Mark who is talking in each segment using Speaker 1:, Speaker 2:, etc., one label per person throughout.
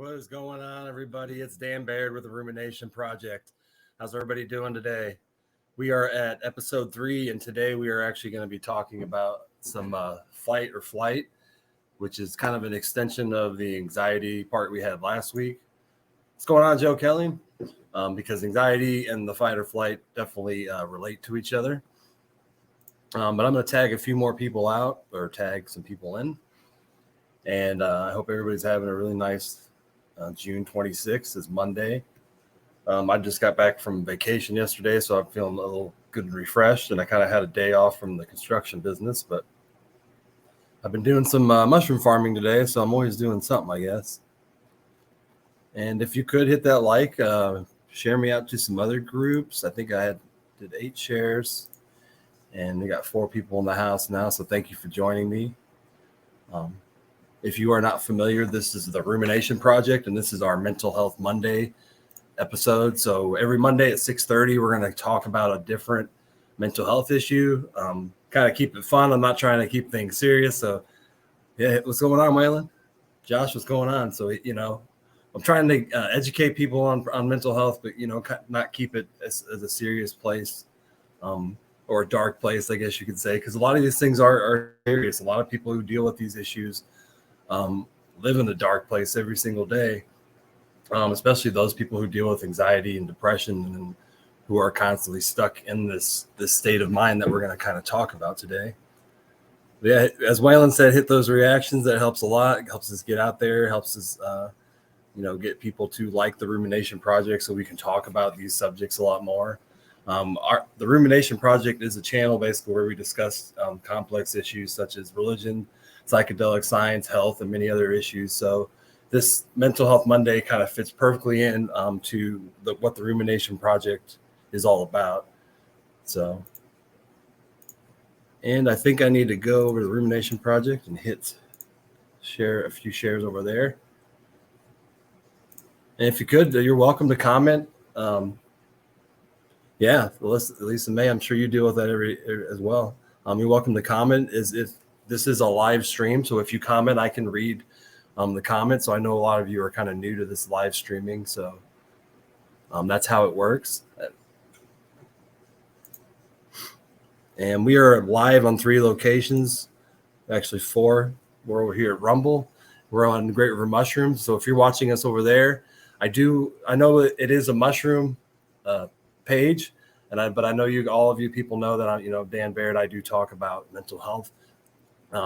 Speaker 1: What is going on, everybody? It's Dan Baird with the Rumination Project. How's everybody doing today? We are at episode 3, and today we are actually going to be talking about some fight or flight, which is kind of an extension of the anxiety part we had last week. What's going on, Joe Kelly? Because anxiety and the fight or flight definitely relate to each other. But I'm going to tag a few more people out or tag some people in. And I hope everybody's having a really nice June 26th is Monday. I just got back from vacation yesterday, so I'm feeling a little good and refreshed. And I kind of had a day off from the construction business, but I've been doing some mushroom farming today, so I'm always doing something, I guess. And if you could hit that like, share me out to some other groups. I think I did 8 shares, and we got 4 people in the house now. So thank you for joining me. If you are not familiar, this is the Rumination Project, and this is our Mental Health Monday episode. So every Monday at 6:30, we're going to talk about a different mental health issue. Kind of keep it fun. I'm not trying to keep things serious. So, yeah, what's going on, Waylon? Josh, what's going on? So, I'm trying to educate people on mental health, but, not keep it as a serious place or a dark place, I guess you could say, because a lot of these things are serious. A lot of people who deal with these issues live in the dark place every single day, especially those people who deal with anxiety and depression and who are constantly stuck in this state of mind that we're going to kind of talk about today. Yeah, as Waylon said, hit those reactions. That helps a lot. It helps us get out there, helps us get people to like the Rumination Project so we can talk about these subjects a lot more. The Rumination Project is a channel basically where we discuss complex issues such as religion, psychedelic science, health, and many other issues. So this Mental Health Monday kind of fits perfectly in to what the Rumination Project is all about. So, and I think I need to go over to the Rumination Project and hit share a few shares over there. And if you could, you're welcome to comment. Yeah, Lisa May, I'm sure you deal with that as well. You're welcome to comment. If this is a live stream, so if you comment, I can read the comments. So I know a lot of you are kind of new to this live streaming, so that's how it works. And we are live on 3 locations, actually 4. We're over here at Rumble. We're on Great River Mushrooms. So if you're watching us over there, I know it is a mushroom page, but I know all of you people know that I'm Dan Baird. I do talk about mental health.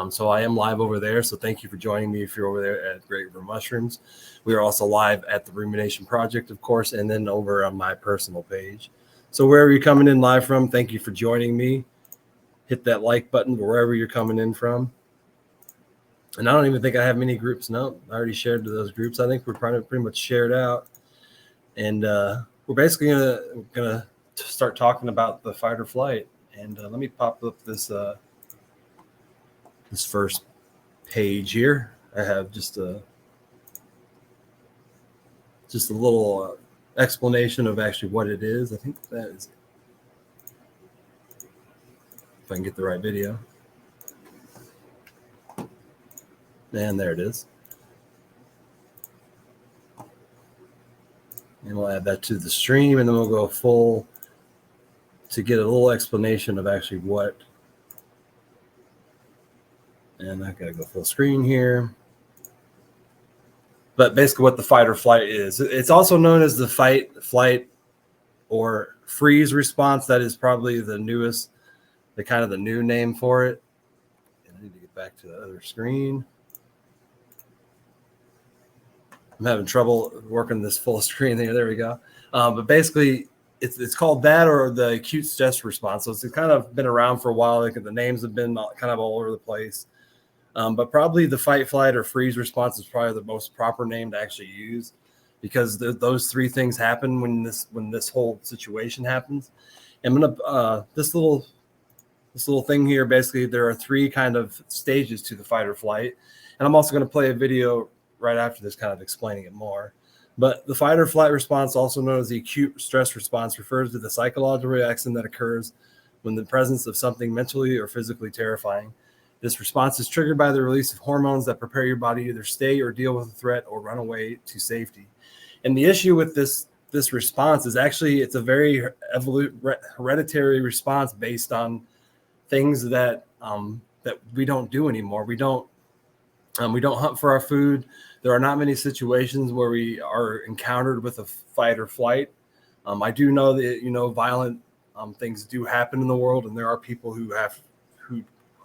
Speaker 1: So I am live over there. So thank you for joining me if you're over there at Great River Mushrooms. We are also live at the Rumination Project, of course, and then over on my personal page. So wherever you're coming in live from, thank you for joining me. Hit that like button wherever you're coming in from. And I don't even think I have many groups. No, I already shared to those groups. I think we're pretty much shared out. And we're basically gonna start talking about the fight or flight. And let me pop up this first page here. I have just a little explanation of actually what it is. I think that is, if I can get the right video. And there it is. And we'll add that to the stream, and then we'll go full to get a little explanation of actually what. And I gotta go full screen here. But basically what the fight or flight is. It's also known as the fight, flight, or freeze response. That is probably the newest, the new name for it. And I need to get back to the other screen. I'm having trouble working this full screen there. There we go. But basically, it's called that, or the acute stress response. So it's kind of been around for a while. Like the names have been kind of all over the place. But probably the fight, flight, or freeze response is probably the most proper name to actually use, because those 3 things happen when this whole situation happens. And I'm gonna this little thing here. Basically, there are 3 kind of stages to the fight or flight, and I'm also going to play a video right after this, kind of explaining it more. But the fight or flight response, also known as the acute stress response, refers to the psychological reaction that occurs when the presence of something mentally or physically terrifying. This response is triggered by the release of hormones that prepare your body to either stay or deal with a threat or run away to safety. And the issue with this response is actually it's a very hereditary response based on things that that we don't do anymore. We don't hunt for our food. There are not many situations where we are encountered with a fight or flight. I do know that violent things do happen in the world, and there are people who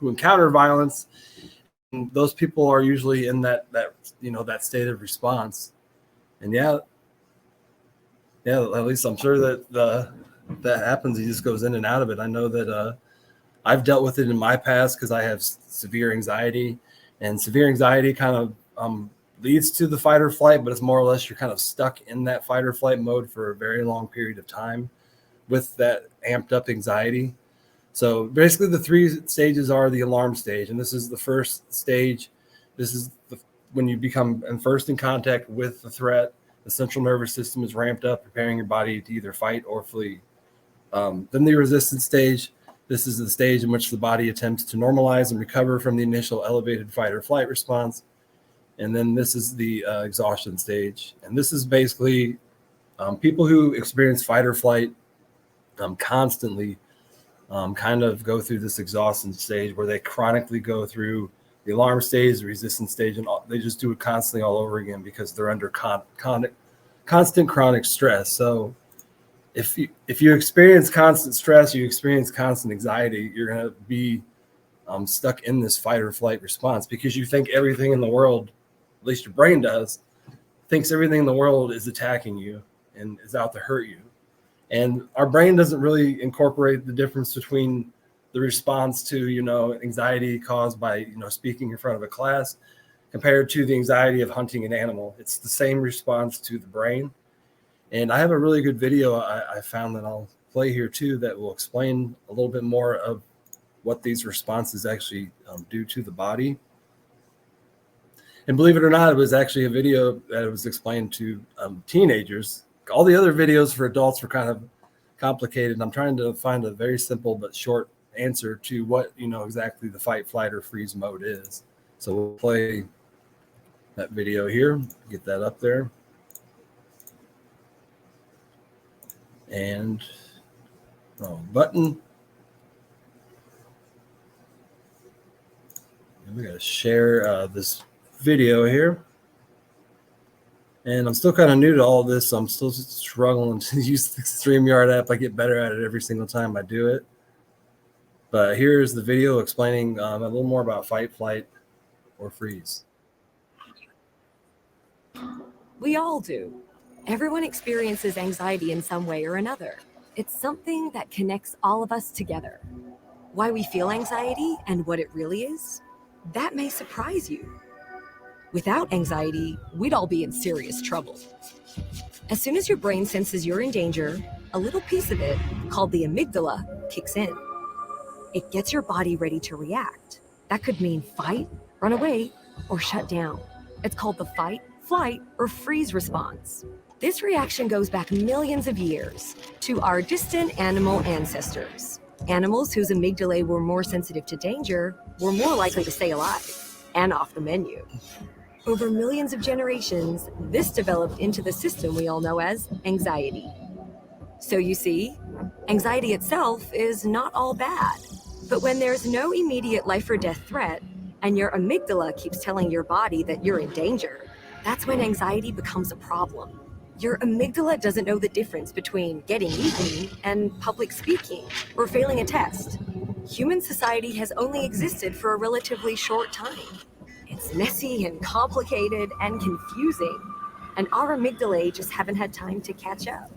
Speaker 1: encounter violence. And those people are usually in that state of response. And yeah, at least I'm sure that happens. He just goes in and out of it. I know that I've dealt with it in my past because I have severe anxiety, and severe anxiety kind of leads to the fight or flight, but it's more or less you're kind of stuck in that fight or flight mode for a very long period of time with that amped up anxiety. So basically the 3 stages are the alarm stage, and this is the first stage. This is when you become first in contact with the threat. The central nervous system is ramped up, preparing your body to either fight or flee. Then the resistance stage. This is the stage in which the body attempts to normalize and recover from the initial elevated fight or flight response. And then this is the exhaustion stage. And this is basically people who experience fight or flight constantly kind of go through this exhaustion stage where they chronically go through the alarm stage, the resistance stage, and they just do it constantly all over again because they're under constant chronic stress. So if you experience constant stress, you experience constant anxiety, you're going to be stuck in this fight or flight response because you think everything in the world, at least your brain does, thinks everything in the world is attacking you and is out to hurt you. And our brain doesn't really incorporate the difference between the response to, anxiety caused by, speaking in front of a class compared to the anxiety of hunting an animal. It's the same response to the brain. And I have a really good video I found that I'll play here too that will explain a little bit more of what these responses actually do to the body. And believe it or not, it was actually a video that was explained to teenagers. All the other videos for adults were kind of complicated. I'm trying to find a very simple but short answer to what exactly the fight, flight, or freeze mode is. So we'll play that video here, get that up there. And wrong button. And we got to share this video here. And I'm still kind of new to all this, so I'm still struggling to use the StreamYard app. I get better at it every single time I do it. But here's the video explaining a little more about fight, flight, or freeze.
Speaker 2: We all do. Everyone experiences anxiety in some way or another. It's something that connects all of us together. Why we feel anxiety and what it really is, that may surprise you. Without anxiety, we'd all be in serious trouble. As soon as your brain senses you're in danger, a little piece of it, called the amygdala, kicks in. It gets your body ready to react. That could mean fight, run away, or shut down. It's called the fight, flight, or freeze response. This reaction goes back millions of years to our distant animal ancestors. Animals whose amygdalae were more sensitive to danger were more likely to stay alive and off the menu. Over millions of generations, this developed into the system we all know as anxiety. So you see, anxiety itself is not all bad. But when there's no immediate life or death threat, and your amygdala keeps telling your body that you're in danger, that's when anxiety becomes a problem. Your amygdala doesn't know the difference between getting eaten and public speaking or failing a test. Human society has only existed for a relatively short time. It's messy and complicated and confusing, and our amygdalae just haven't had time to catch up.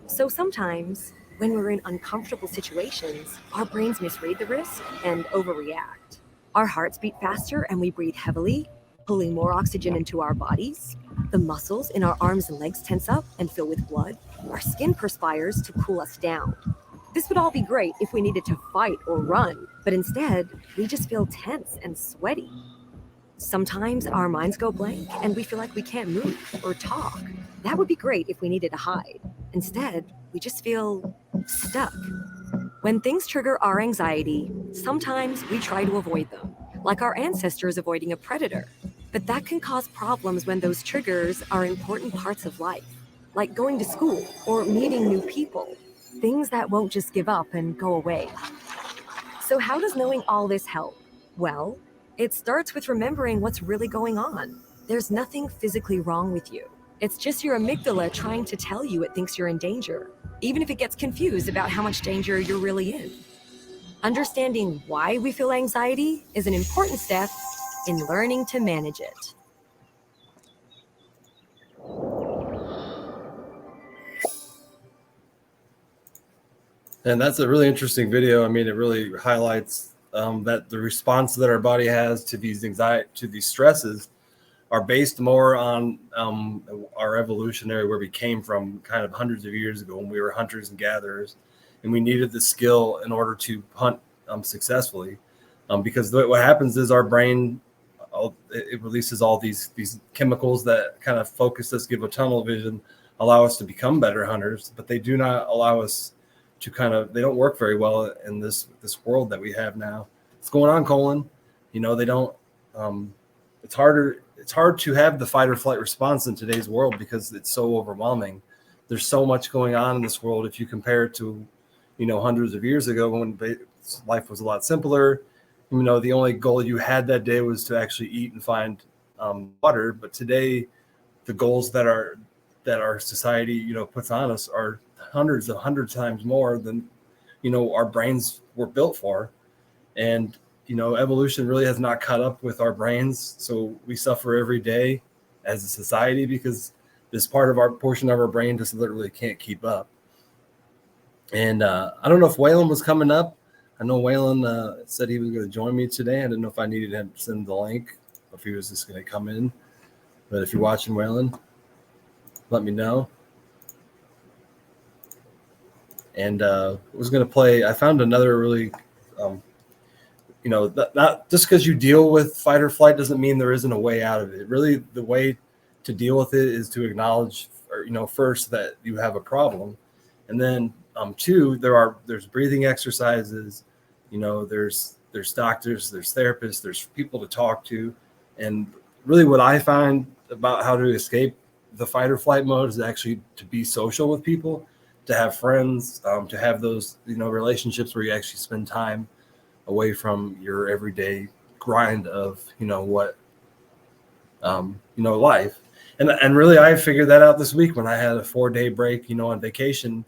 Speaker 2: So sometimes, when we're in uncomfortable situations, our brains misread the risk and overreact. Our hearts beat faster and we breathe heavily, pulling more oxygen into our bodies. The muscles in our arms and legs tense up and fill with blood. Our skin perspires to cool us down. This would all be great if we needed to fight or run, but instead, we just feel tense and sweaty. Sometimes our minds go blank and we feel like we can't move or talk. That would be great if we needed to hide. Instead, we just feel stuck. When things trigger our anxiety, sometimes we try to avoid them, like our ancestors avoiding a predator. But that can cause problems when those triggers are important parts of life, like going to school or meeting new people, things that won't just give up and go away. So, how does knowing all this help? Well, it starts with remembering what's really going on. There's nothing physically wrong with you. It's just your amygdala trying to tell you it thinks you're in danger, even if it gets confused about how much danger you're really in. Understanding why we feel anxiety is an important step in learning to manage it.
Speaker 1: And that's a really interesting video. I mean, it really highlights that the response that our body has to these anxiety, to these stresses, are based more on our evolutionary, where we came from kind of hundreds of years ago when we were hunters and gatherers, and we needed the skill in order to hunt successfully. Because what happens is our brain, it releases all these chemicals that kind of focus us, give a tunnel vision, allow us to become better hunters, but they do not allow us to they don't work very well in this world that we have now. What's going on, Colin? They don't, it's hard to have the fight or flight response in today's world because it's so overwhelming. There's so much going on in this world. If you compare it to, hundreds of years ago when life was a lot simpler, the only goal you had that day was to actually eat and find water. But today, the goals that our society, puts on us are hundreds times more than, our brains were built for. And, evolution really has not caught up with our brains. So we suffer every day as a society because this portion of our brain just literally can't keep up. And I don't know if Waylon was coming up. I know Waylon said he was going to join me today. I didn't know if I needed him to send the link, or if he was just going to come in. But if you're watching, Waylon, let me know. And was going to play. I found another really, not just because you deal with fight or flight doesn't mean there isn't a way out of it. Really, the way to deal with it is to acknowledge, first that you have a problem, and then two, there's breathing exercises. There's doctors, there's therapists, there's people to talk to, and really, what I find about how to escape the fight or flight mode is actually to be social with people, to have friends, to have those, relationships where you actually spend time away from your everyday grind of, life. And really, I figured that out this week when I had a 4-day break, on vacation,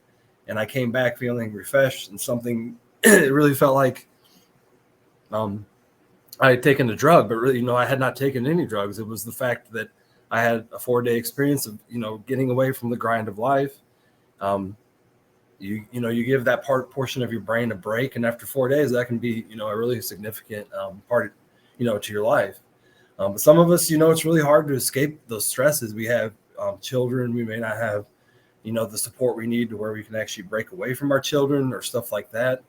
Speaker 1: and I came back feeling refreshed and something. It really felt like I had taken a drug, but really, I had not taken any drugs. It was the fact that I had a 4-day experience of, getting away from the grind of life. You give that portion of your brain a break, and after 4 days, that can be, a really significant part, to your life. But some of us, it's really hard to escape those stresses. We have children. We may not have, the support we need to where we can actually break away from our children or stuff like that.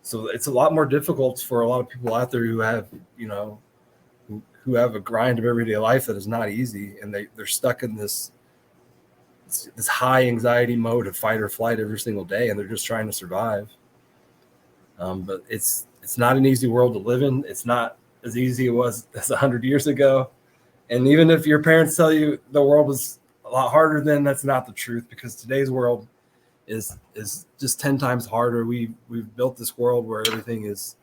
Speaker 1: So it's a lot more difficult for a lot of people out there who have, who have a grind of everyday life that is not easy, and they're stuck in this high anxiety mode of fight or flight every single day, and they're just trying to survive. But it's not an easy world to live in. It's not as easy as it was 100 years ago. And even if your parents tell you the world was a lot harder then, that's not the truth, because today's world is just 10 times harder. We've built this world where everything is,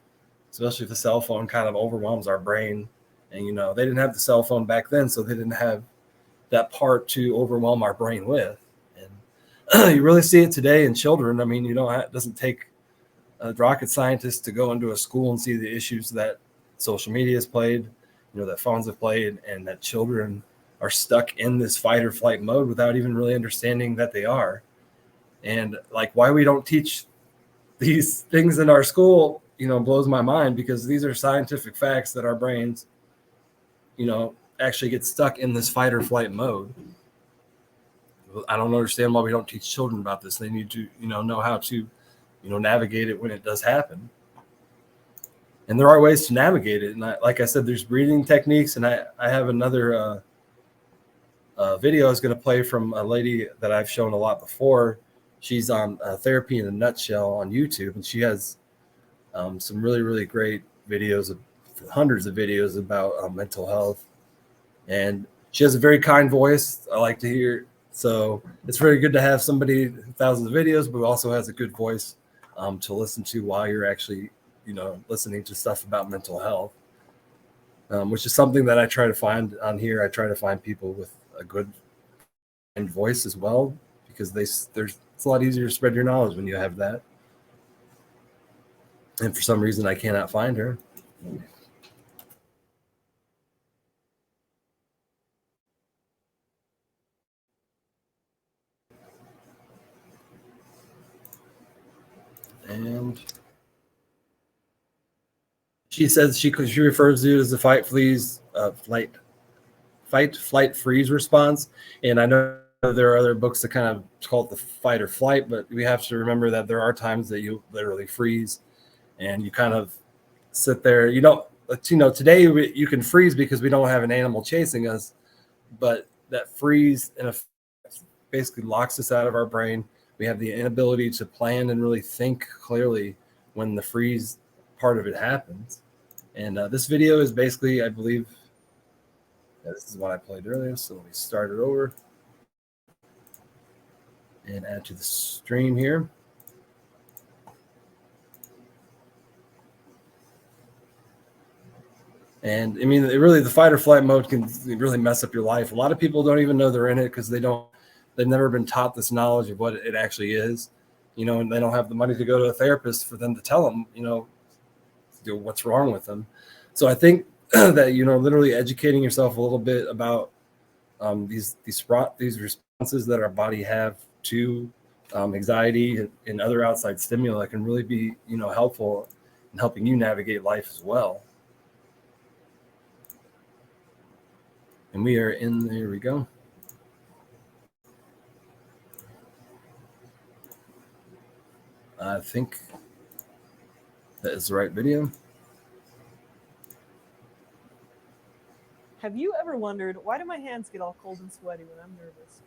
Speaker 1: especially the cell phone, kind of overwhelms our brain. And, they didn't have the cell phone back then, so they didn't have that part to overwhelm our brain with. And you really see it today in children. I mean, it doesn't take a rocket scientist to go into a school and see the issues that social media has played, that phones have played, and that children are stuck in this fight or flight mode without even really understanding that they are. And like, why we don't teach these things in our school, blows my mind, because these are scientific facts that our brains, actually get stuck in this fight or flight mode. I don't understand why we don't teach children about this. They need to, know how to, navigate it when it does happen. And there are ways to navigate it. And like I said, there's breathing techniques. And I have another video I was going to play from a lady that I've shown a lot before. She's on Therapy in a Nutshell on YouTube, and she has some really, really great videos, hundreds of videos about mental health. And she has a very kind voice. I like to hear. So it's very good to have somebody, thousands of videos, but also has a good voice to listen to while you're actually, listening to stuff about mental health, which is something that I try to find on here. I try to find people with a good voice as well, because it's a lot easier to spread your knowledge when you have that. And for some reason, I cannot find her. And she says she refers to it as the fight, flight, freeze response. And I know there are other books that kind of call it the fight or flight, but we have to remember that there are times that you literally freeze and you kind of sit there. Today you can freeze because we don't have an animal chasing us, but that freeze in effect basically locks us out of our brain. We have the inability to plan and really think clearly when the freeze part of it happens. And this video is basically, I believe, this is what I played earlier. So let me start it over and add to the stream here. And I mean, the fight or flight mode can really mess up your life. A lot of people don't even know they're in it because they've never been taught this knowledge of what it actually is, and they don't have the money to go to a therapist for them to tell them, what's wrong with them. So I think that, literally educating yourself a little bit about these responses that our body have to anxiety and other outside stimuli can really be, helpful in helping you navigate life as well. And we are there we go. I think that is the right video.
Speaker 3: Have you ever wondered, why do my hands get all cold and sweaty when I'm nervous?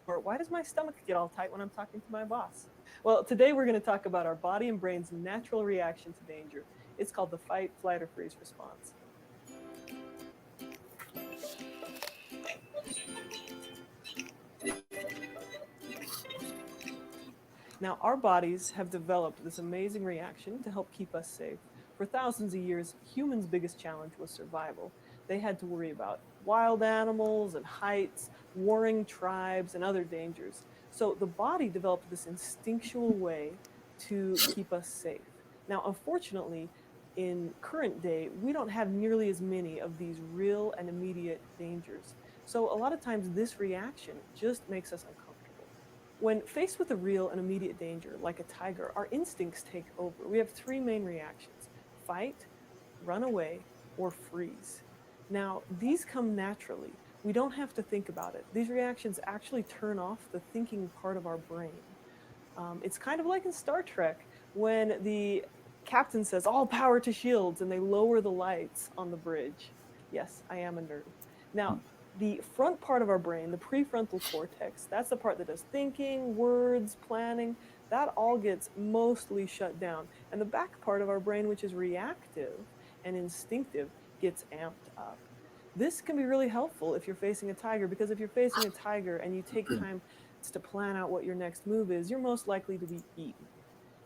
Speaker 3: Or why does my stomach get all tight when I'm talking to my boss? Well, today we're going to talk about our body and brain's natural reaction to danger. It's called the fight, flight, or freeze response. Now, our bodies have developed this amazing reaction to help keep us safe. For thousands of years, humans' biggest challenge was survival. They had to worry about wild animals and heights, warring tribes, and other dangers. So the body developed this instinctual way to keep us safe. Now, unfortunately, in current day, we don't have nearly as many of these real and immediate dangers. So a lot of times this reaction just makes us uncomfortable. When faced with a real and immediate danger, like a tiger, our instincts take over. We have three main reactions: fight, run away, or freeze. Now, these come naturally. We don't have to think about it. These reactions actually turn off the thinking part of our brain. It's kind of like in Star Trek when the captain says, "All power to shields," and they lower the lights on the bridge. Yes, I am a nerd. Now, the front part of our brain, the prefrontal cortex, that's the part that does thinking, words, planning, that all gets mostly shut down. And the back part of our brain, which is reactive and instinctive, gets amped up. This can be really helpful if you're facing a tiger, because if you're facing a tiger and you take time to plan out what your next move is, you're most likely to be eaten.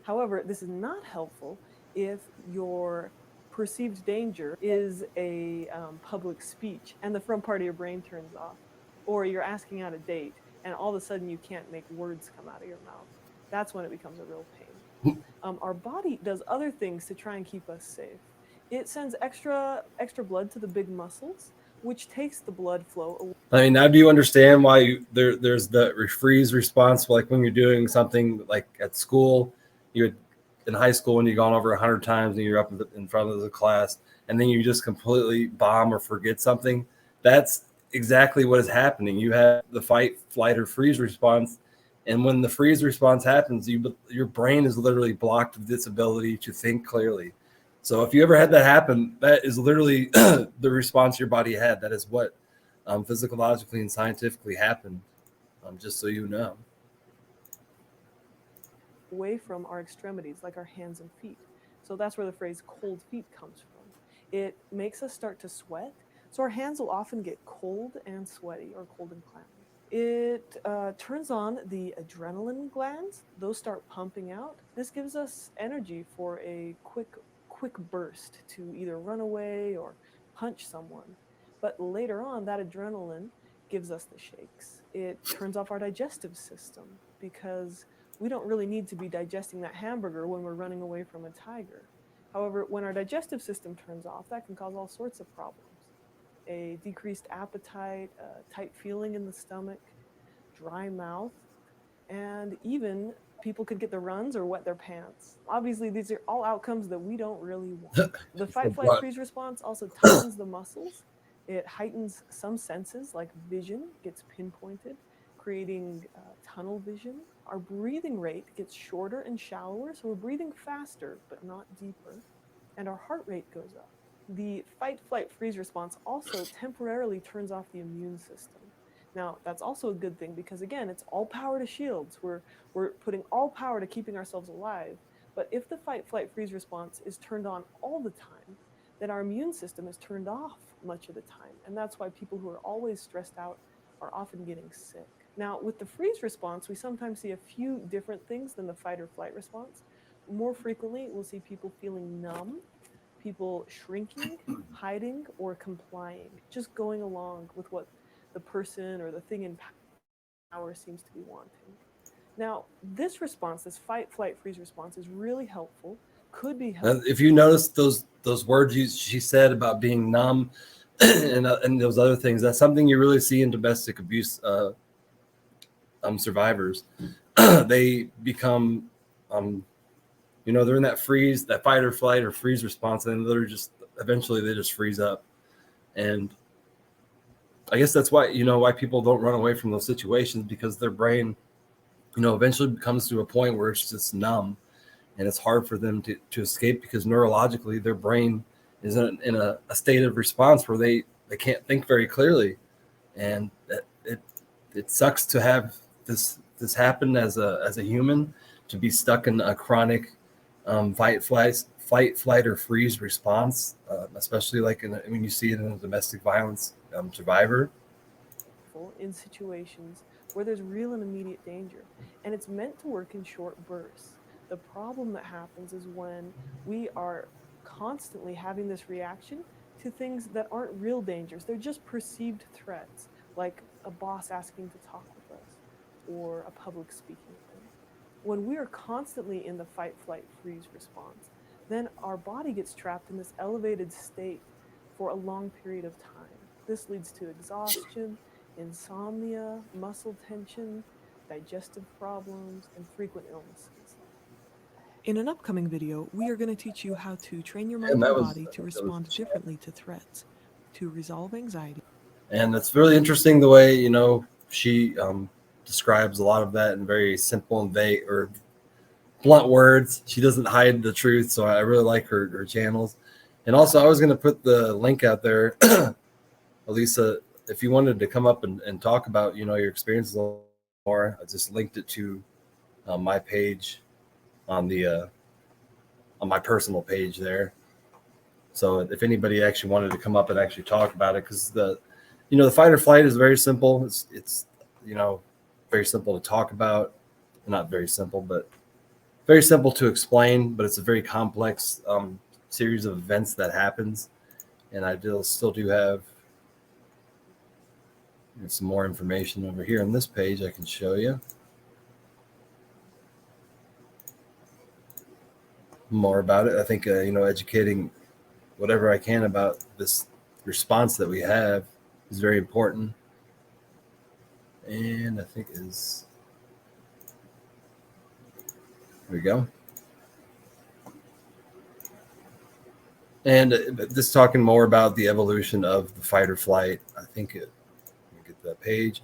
Speaker 3: However, this is not helpful if your perceived danger is a public speech and the front part of your brain turns off, or you're asking out a date and all of a sudden you can't make words come out of your mouth. That's when it becomes a real pain. Our body does other things to try and keep us safe. It sends extra blood to the big muscles, which takes the blood flow away.
Speaker 1: I mean, now do you understand why there's the freeze response? Like when you're doing something like at school, in high school when you've gone over 100 times and you're up in front of the class and then you just completely bomb or forget something. That's exactly what is happening. You have the fight, flight, or freeze response. And when the freeze response happens, your brain is literally blocked with its ability to think clearly. So if you ever had that happen, that is literally the response your body had. That is what physiologically and scientifically happened, just so you know.
Speaker 3: away from our extremities, like our hands and feet. So that's where the phrase cold feet comes from. It makes us start to sweat. So our hands will often get cold and sweaty, or cold and clammy. It turns on the adrenaline glands. Those start pumping out. This gives us energy for a quick burst to either run away or punch someone. But later on, that adrenaline gives us the shakes. It turns off our digestive system because we don't really need to be digesting that hamburger when we're running away from a tiger. However, when our digestive system turns off, that can cause all sorts of problems. A decreased appetite, a tight feeling in the stomach, dry mouth, and even people could get the runs or wet their pants. Obviously, these are all outcomes that we don't really want. The fight, flight, freeze response also tightens the muscles. It heightens some senses, like vision gets pinpointed, creating tunnel vision. Our breathing rate gets shorter and shallower, so we're breathing faster, but not deeper. And our heart rate goes up. The fight, flight, freeze response also temporarily turns off the immune system. Now, that's also a good thing because, again, it's all power to shields. We're putting all power to keeping ourselves alive. But if the fight, flight, freeze response is turned on all the time, then our immune system is turned off much of the time. And that's why people who are always stressed out are often getting sick. Now, with the freeze response, we sometimes see a few different things than the fight or flight response. More frequently, we'll see people feeling numb, people shrinking, hiding, or complying, just going along with what the person or the thing in power seems to be wanting. Now, this response, this fight, flight, freeze response, is really helpful, could be helpful.
Speaker 1: If you notice those words she said about being numb and those other things, that's something you really see in domestic abuse survivors. They become they're in that freeze, that fight or flight or freeze response, and they're just eventually they just freeze up. And I guess that's why people don't run away from those situations, because their brain eventually comes to a point where it's just numb, and it's hard for them to escape, because neurologically their brain is in a state of response where they can't think very clearly. And it sucks to have this happen as a human, to be stuck in a chronic fight, flight, or freeze response, especially like you see it in a domestic violence survivor.
Speaker 3: In situations where there's real and immediate danger, and it's meant to work in short bursts. The problem that happens is when we are constantly having this reaction to things that aren't real dangers. They're just perceived threats, like a boss asking to talk with us or a public speaking thing. When we are constantly in the fight, flight, freeze response, then our body gets trapped in this elevated state for a long period of time. This leads to exhaustion, insomnia, muscle tension, digestive problems, and frequent illnesses. In an upcoming video, we are going to teach you how to train your mind and body to respond differently to threats, to resolve anxiety.
Speaker 1: And it's really interesting the way, she describes a lot of that in very simple and vague or blunt words. She doesn't hide the truth, so I really like her channels. And also, I was going to put the link out there, Elisa, if you wanted to come up and talk about, your experiences a little more. I just linked it to my page on my personal page there. So if anybody actually wanted to come up and actually talk about it, because the fight or flight is very simple. It's very simple to talk about. Not very simple, but very simple to explain. But it's a very complex series of events that happens. And I still do have some more information over here on this page I can show you. More about it. I think, educating whatever I can about this response that we have is very important. And I think there we go. And just talking more about the evolution of the fight or flight. I think let me get that page.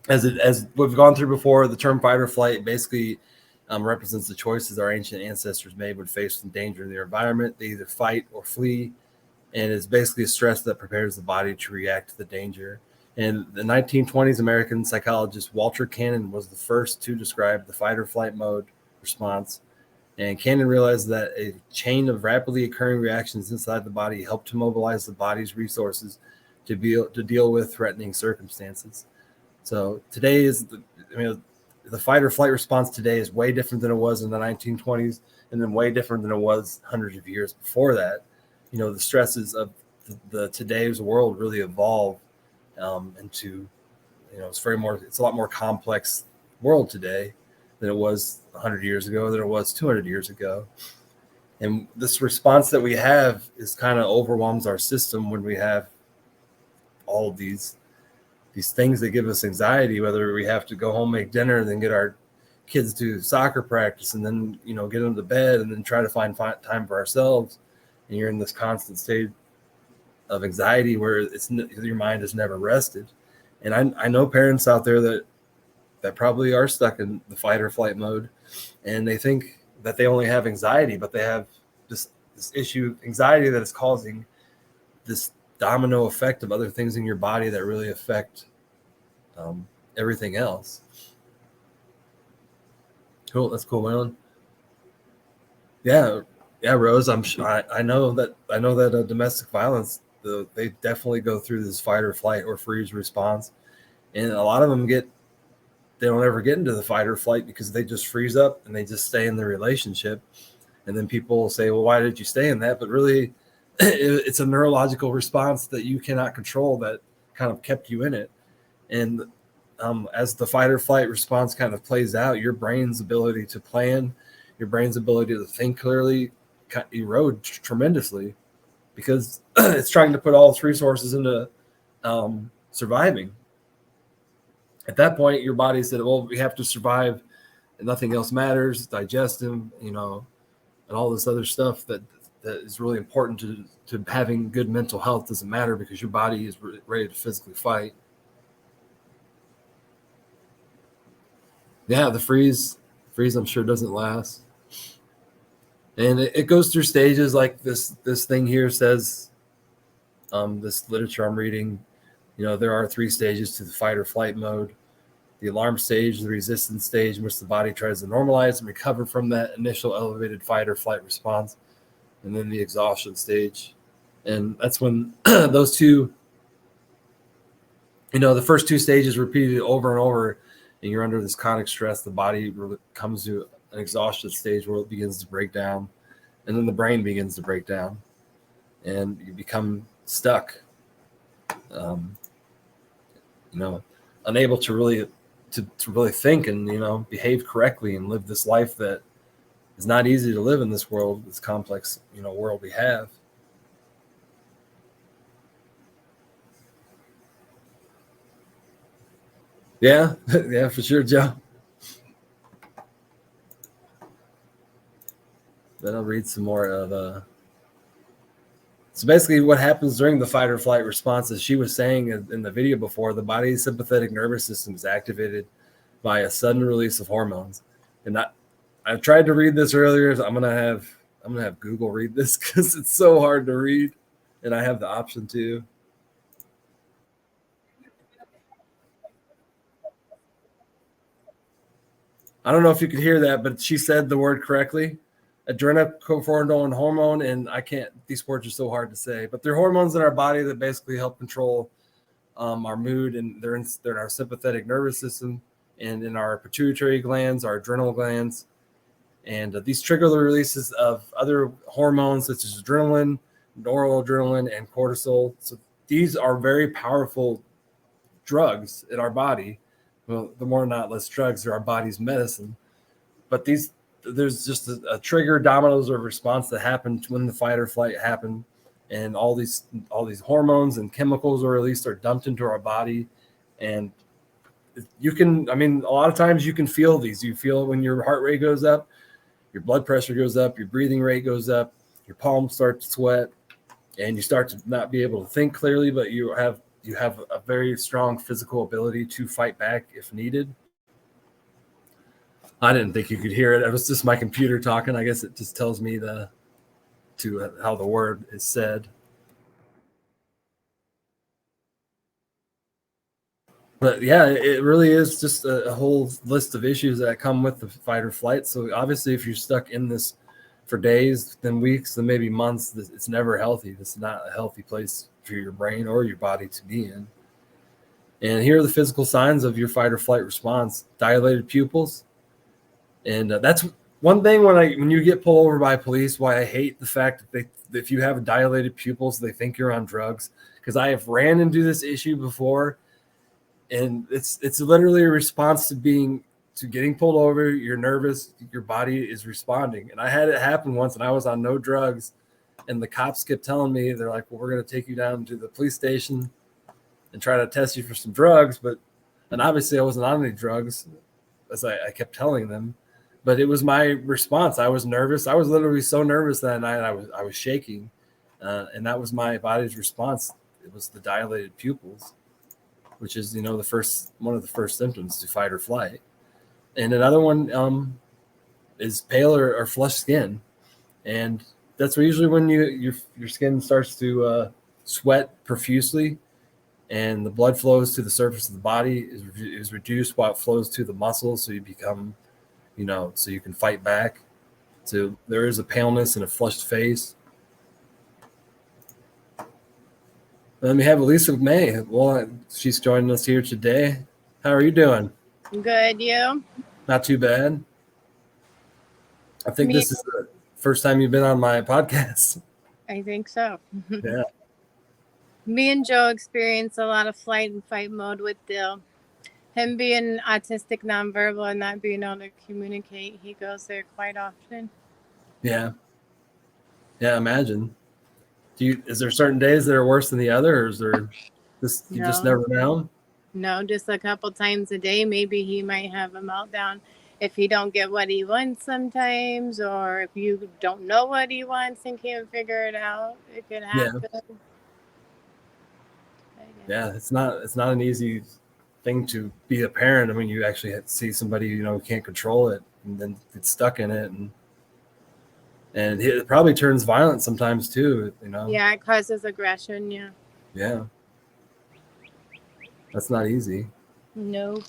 Speaker 1: As we've gone through before, the term fight or flight basically represents the choices our ancient ancestors made when faced with danger in their environment. They either fight or flee, and it's basically a stress that prepares the body to react to the danger. In the 1920s, American psychologist Walter Cannon was the first to describe the fight or flight mode response. And Cannon realized that a chain of rapidly occurring reactions inside the body helped to mobilize the body's resources to deal with threatening circumstances. So today the fight or flight response today is way different than it was in the 1920s, and then way different than it was hundreds of years before that. The stresses of the today's world really evolve into, it's a lot more complex world today than it was 100 years ago, than it was 200 years ago. And this response that we have is kind of overwhelms our system when we have all of these things that give us anxiety, whether we have to go home, make dinner, and then get our kids to soccer practice, and then, get them to bed, and then try to find time for ourselves. And you're in this constant state of anxiety where your mind is never rested. And I know parents out there that probably are stuck in the fight or flight mode, and they think that they only have anxiety, but they have this issue, anxiety, that is causing this domino effect of other things in your body that really affect everything else. Cool. That's cool, Marlon. Yeah, Rose. I know that domestic violence, they definitely go through this fight or flight or freeze response, and a lot of them they don't ever get into the fight or flight because they just freeze up and they just stay in the relationship. And then people will say, well, why did you stay in that? But really, it's a neurological response that you cannot control that kind of kept you in it. And as the fight or flight response kind of plays out, your brain's ability to plan, your brain's ability to think clearly erode tremendously, because it's trying to put all its resources into surviving. At that point, your body said, well, we have to survive and nothing else matters, digestive, and all this other stuff that is really important to having good mental health doesn't matter because your body is ready to physically fight. Yeah, the freeze, I'm sure, doesn't last. And it goes through stages like this thing here says, this literature I'm reading, there are 3 stages to the fight or flight mode. The alarm stage, the resistance stage, in which the body tries to normalize and recover from that initial elevated fight or flight response, and then the exhaustion stage. And that's when those two, the first 2 stages repeated over and over, and you're under this chronic stress, the body comes to an exhaustion stage where it begins to break down, and then the brain begins to break down, and you become stuck, unable to really think and behave correctly and live this life that is not easy to live in this world, this complex world we have. Yeah, yeah, for sure, Joe. Then I'll read some more of so basically what happens during the fight or flight response, as she was saying in the video before, the body's sympathetic nervous system is activated by a sudden release of hormones. And I tried to read this earlier. So I'm gonna have Google read this because it's so hard to read, and I have the option to. I don't know if you could hear that, but she said the word correctly. Adrenocortisone hormone, and I can't. These words are so hard to say, but they're hormones in our body that basically help control our mood, and they're in our sympathetic nervous system and in our pituitary glands, our adrenal glands, and these trigger the releases of other hormones such as adrenaline, noradrenaline, and cortisol. So these are very powerful drugs in our body. Well, the more not less drugs are our body's medicine, but there's just a trigger, dominoes of response that happen when the fight or flight happened, and all these hormones and chemicals are released or dumped into our body. And you can, a lot of times you can feel these. You feel when your heart rate goes up, your blood pressure goes up, your breathing rate goes up, your palms start to sweat, and you start to not be able to think clearly, but you have a very strong physical ability to fight back if needed. I didn't think you could hear it. It was just my computer talking. I guess it just tells me how the word is said. But yeah, it really is just a whole list of issues that come with the fight or flight. So obviously, if you're stuck in this for days, then weeks, then maybe months, it's never healthy. It's not a healthy place for your brain or your body to be in. And here are the physical signs of your fight or flight response: dilated pupils. And that's one thing when you get pulled over by police, why I hate the fact that if you have dilated pupils, they think you're on drugs. Because I have ran into this issue before, and it's literally a response to getting pulled over. You're nervous, your body is responding. And I had it happen once, and I was on no drugs, and the cops kept telling me, they're like, well, we're going to take you down to the police station and try to test you for some drugs. And obviously I wasn't on any drugs, as I kept telling them, but it was my response. I was nervous. I was literally so nervous that night. I was shaking, and that was my body's response. It was the dilated pupils, which is, one of the first symptoms to fight or flight. And another one is pale or flushed skin, and that's usually when your skin starts to sweat profusely, and the blood flows to the surface of the body is reduced while it flows to the muscles. So you become, so you can fight back. So there is a paleness and a flushed face. Then we have Elisa May. Well, she's joining us here today. How are you doing?
Speaker 4: Good, you?
Speaker 1: Not too bad. I think this is the first time you've been on my podcast.
Speaker 4: I think so.
Speaker 1: Yeah.
Speaker 4: Me and Joe experience a lot of flight and fight mode with Dill. Him being autistic, nonverbal, and not being able to communicate, he goes there quite often.
Speaker 1: Yeah. Yeah, imagine. Is there certain days that are worse than the other, or is there you just never know?
Speaker 4: No, just a couple times a day. Maybe he might have a meltdown if he don't get what he wants sometimes, or if you don't know what he wants and can't figure it out. It could happen.
Speaker 1: Yeah, it's not an easy thing to be a parent. I mean, you actually see somebody who can't control it and then get stuck in it, and it probably turns violent sometimes too.
Speaker 4: Yeah, it causes aggression.
Speaker 1: Yeah, that's not easy.
Speaker 4: Nope.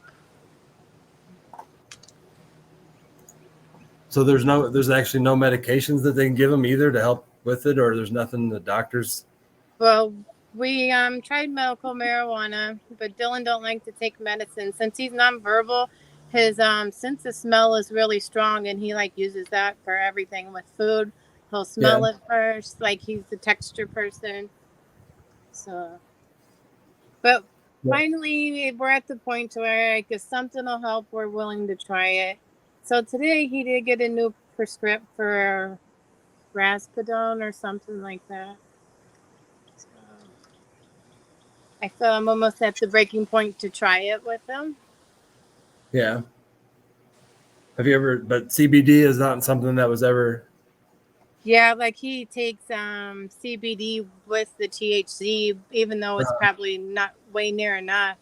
Speaker 1: So there's actually no medications that they can give them either to help with it, or there's nothing the doctors.
Speaker 4: Well, we tried medical marijuana, but Dylan don't like to take medicine. Since he's nonverbal, his sense of smell is really strong, and he uses that for everything with food. He'll smell it first, like he's the texture person. So, but finally, we're at the point where if something will help, we're willing to try it. So today he did get a new prescription for Raspidone or something like that. I feel I'm almost at the breaking point to try it with him.
Speaker 1: Yeah. Have you ever? But CBD is not something that was ever.
Speaker 4: Yeah, he takes CBD with the THC, even though it's probably not way near enough.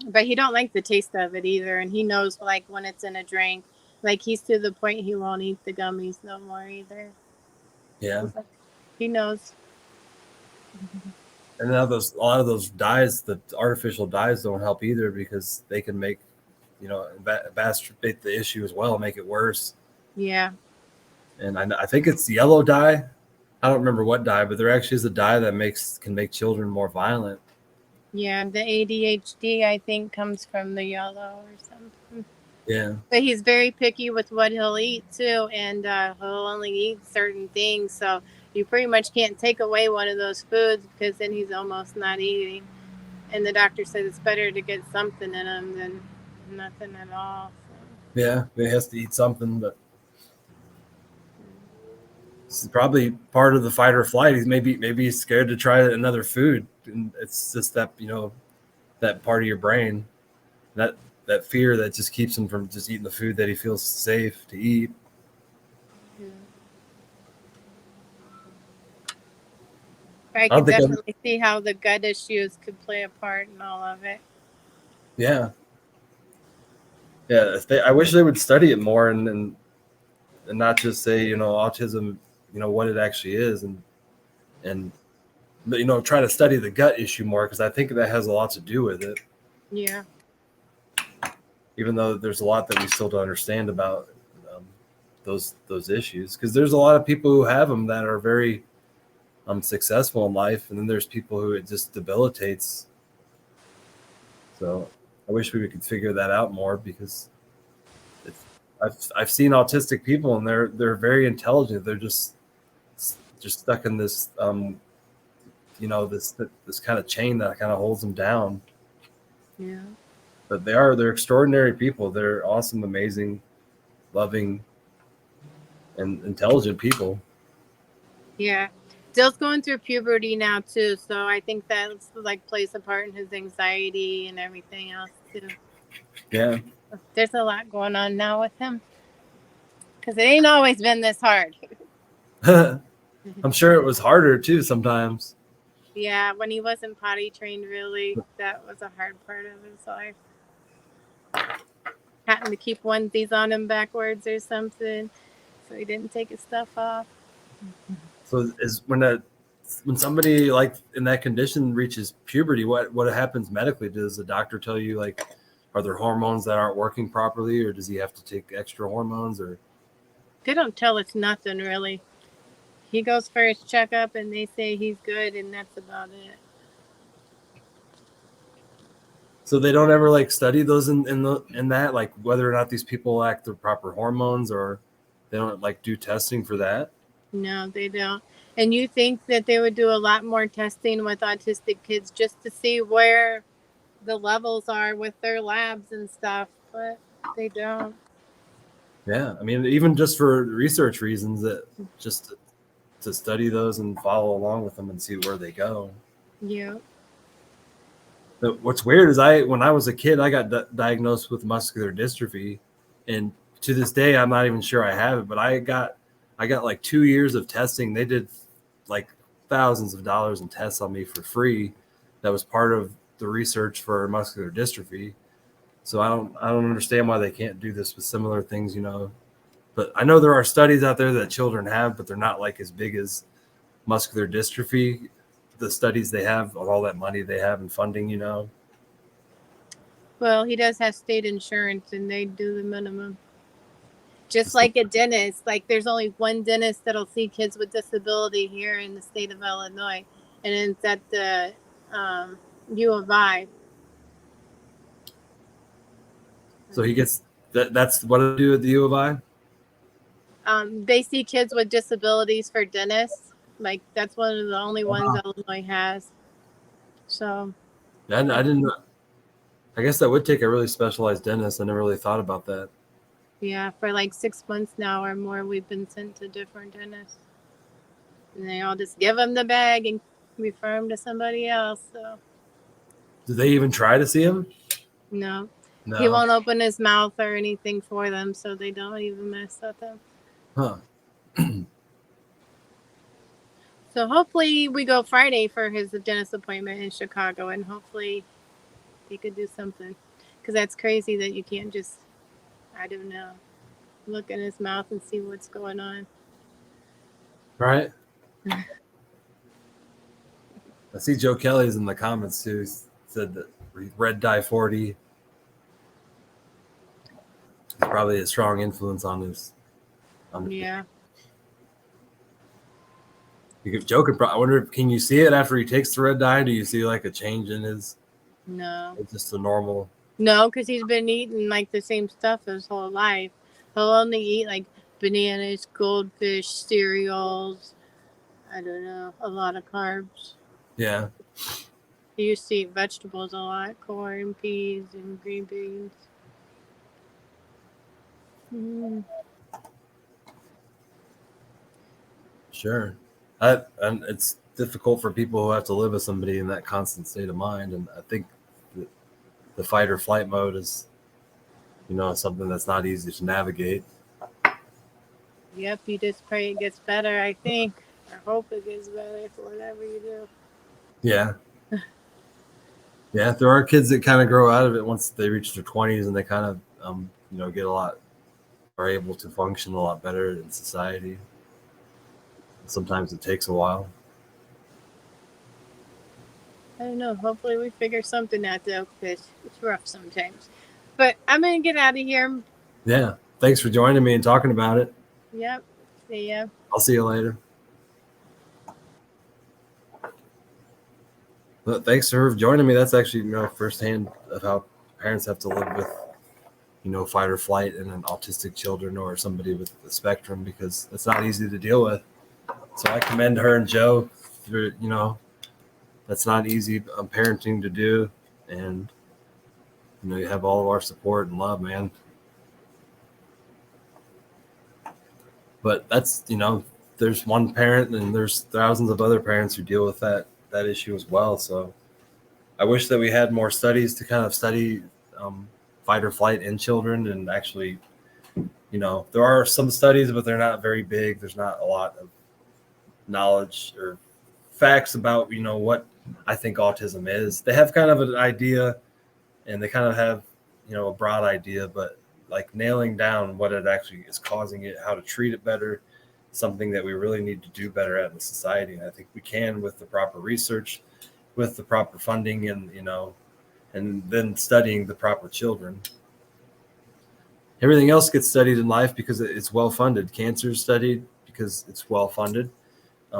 Speaker 4: But he don't like the taste of it either, and he knows when it's in a drink. He's to the point he won't eat the gummies no more either.
Speaker 1: Yeah.
Speaker 4: He knows.
Speaker 1: And now a lot of those dyes, the artificial dyes, don't help either, because they can make, exacerbate the issue as well, make it worse.
Speaker 4: Yeah.
Speaker 1: And I think it's yellow dye. I don't remember what dye, but there actually is a dye that can make children more violent.
Speaker 4: Yeah, the ADHD I think comes from the yellow or something.
Speaker 1: Yeah.
Speaker 4: But he's very picky with what he'll eat too, and he'll only eat certain things. So you pretty much can't take away one of those foods, because then he's almost not eating. And the doctor said it's better to get something in him than nothing at all. So.
Speaker 1: Yeah, he has to eat something, but this is probably part of the fight or flight. Maybe he's scared to try another food, and it's just that that part of your brain, that fear that just keeps him from just eating the food that he feels safe to eat.
Speaker 4: I can definitely see how the gut issues could play a part in all of it.
Speaker 1: Yeah. Yeah, I wish they would study it more and not just say, autism, what it actually is, and try to study the gut issue more, because I think that has a lot to do with it.
Speaker 4: Yeah.
Speaker 1: Even though there's a lot that we still don't understand about those issues, because there's a lot of people who have them that are very successful in life, and then there's people who it just debilitates. So I wish we could figure that out more, because I've seen autistic people, and they're very intelligent. They're just stuck in this this kind of chain that kind of holds them down.
Speaker 4: Yeah.
Speaker 1: But they're extraordinary people. They're awesome, amazing, loving, and intelligent people.
Speaker 4: Yeah. Dill's going through puberty now too, so I think that's like plays a part in his anxiety and everything else too.
Speaker 1: Yeah.
Speaker 4: There's a lot going on now with him, because it ain't always been this hard.
Speaker 1: I'm sure it was harder too sometimes.
Speaker 4: Yeah, when he wasn't potty trained, really, that was a hard part of his life. Having to keep onesies on him backwards or something, so he didn't take his stuff off.
Speaker 1: So is when somebody like in that condition reaches puberty, what happens medically? Does the doctor tell you, like, are there hormones that aren't working properly, or does he have to take extra hormones? Or
Speaker 4: They don't tell us nothing really. He goes for his checkup and they say he's good, and that's about it.
Speaker 1: so they don't ever like study those in that, like whether or not these people lack the proper hormones, or they don't like do testing for that?
Speaker 4: No, they don't. And you think that they would do a lot more testing with autistic kids just to see where the levels are with their labs and stuff, but they don't.
Speaker 1: Yeah, I mean, even just for research reasons, that just to study those and follow along with them and see where they go.
Speaker 4: Yeah.
Speaker 1: But what's weird is when I was a kid, I got diagnosed with muscular dystrophy, and to this day, I'm not even sure I have it. But I got like 2 years of testing. They did like thousands of dollars in tests on me for free. That was part of the research for muscular dystrophy. So I don't understand why they can't do this with similar things, But I know there are studies out there that children have, but they're not like as big as muscular dystrophy. The studies they have, of all that money they have in funding,
Speaker 4: Well, he does have state insurance, and they do the minimum. Just like a dentist, like there's only one dentist that'll see kids with disability here in the state of Illinois, and it's at the U of I.
Speaker 1: So he gets that's what I do at the U of I.
Speaker 4: They see kids with disabilities for dentists. Like that's one of the only ones Illinois has. So
Speaker 1: I didn't know. I guess that would take a really specialized dentist. I never really thought about that.
Speaker 4: yeah, for like 6 months now or more, we've been sent to different dentists, and they all just give them the bag and refer them to somebody else. So
Speaker 1: Do they even try to see him?
Speaker 4: no,
Speaker 1: No.
Speaker 4: he won't open his mouth or anything for them, so they don't even mess with him.
Speaker 1: Huh.
Speaker 4: So hopefully we go Friday for his dentist appointment in Chicago, and hopefully he could do something, because that's crazy that you can't just, I don't know, look in his mouth and see what's going on.
Speaker 1: Right. I see Joe Kelly's in the comments too. He said that red dye 40 is probably a strong influence on his.
Speaker 4: Yeah.
Speaker 1: Joe could probably. I wonder, can you see it after he takes the red dye? Do you see like a change in his?
Speaker 4: No.
Speaker 1: It's just a normal.
Speaker 4: No, because he's been eating like the same stuff his whole life. He'll only eat like bananas, goldfish, cereals. I don't know, a lot of carbs.
Speaker 1: Yeah.
Speaker 4: He used to eat vegetables a lot, corn, peas, and green beans.
Speaker 1: Sure. And it's difficult for people who have to live with somebody in that constant state of mind. And I think the fight or flight mode is, something that's not easy to navigate.
Speaker 4: Yep, you just pray it gets better, I think. I hope it gets better for whatever you do.
Speaker 1: Yeah. Yeah, there are kids that kind of grow out of it once they reach their 20s, and they kind of, are able to function a lot better in society. Sometimes it takes a while.
Speaker 4: I don't know. Hopefully we figure something out though, because it's rough sometimes. But I'm gonna get out of here.
Speaker 1: Yeah. Thanks for joining me and talking about it.
Speaker 4: Yep. See ya.
Speaker 1: I'll see you later. But thanks for joining me. That's actually, firsthand of how parents have to live with, fight or flight in an autistic children or somebody with the spectrum, because it's not easy to deal with. So I commend her and Joe for, that's not easy parenting to do. And, you have all of our support and love, man. But that's, there's one parent and there's thousands of other parents who deal with that issue as well. So I wish that we had more studies to kind of study fight or flight in children. And actually, there are some studies, but they're not very big. There's not a lot of knowledge or facts about, what I think autism is. They have kind of an idea, and they kind of have, a broad idea, but like nailing down what it actually is causing it, how to treat it better, something that we really need to do better at in society. And I think we can with the proper research, with the proper funding, and, and then studying the proper children. Everything else gets studied in life because it's well funded. Cancer is studied because it's well funded.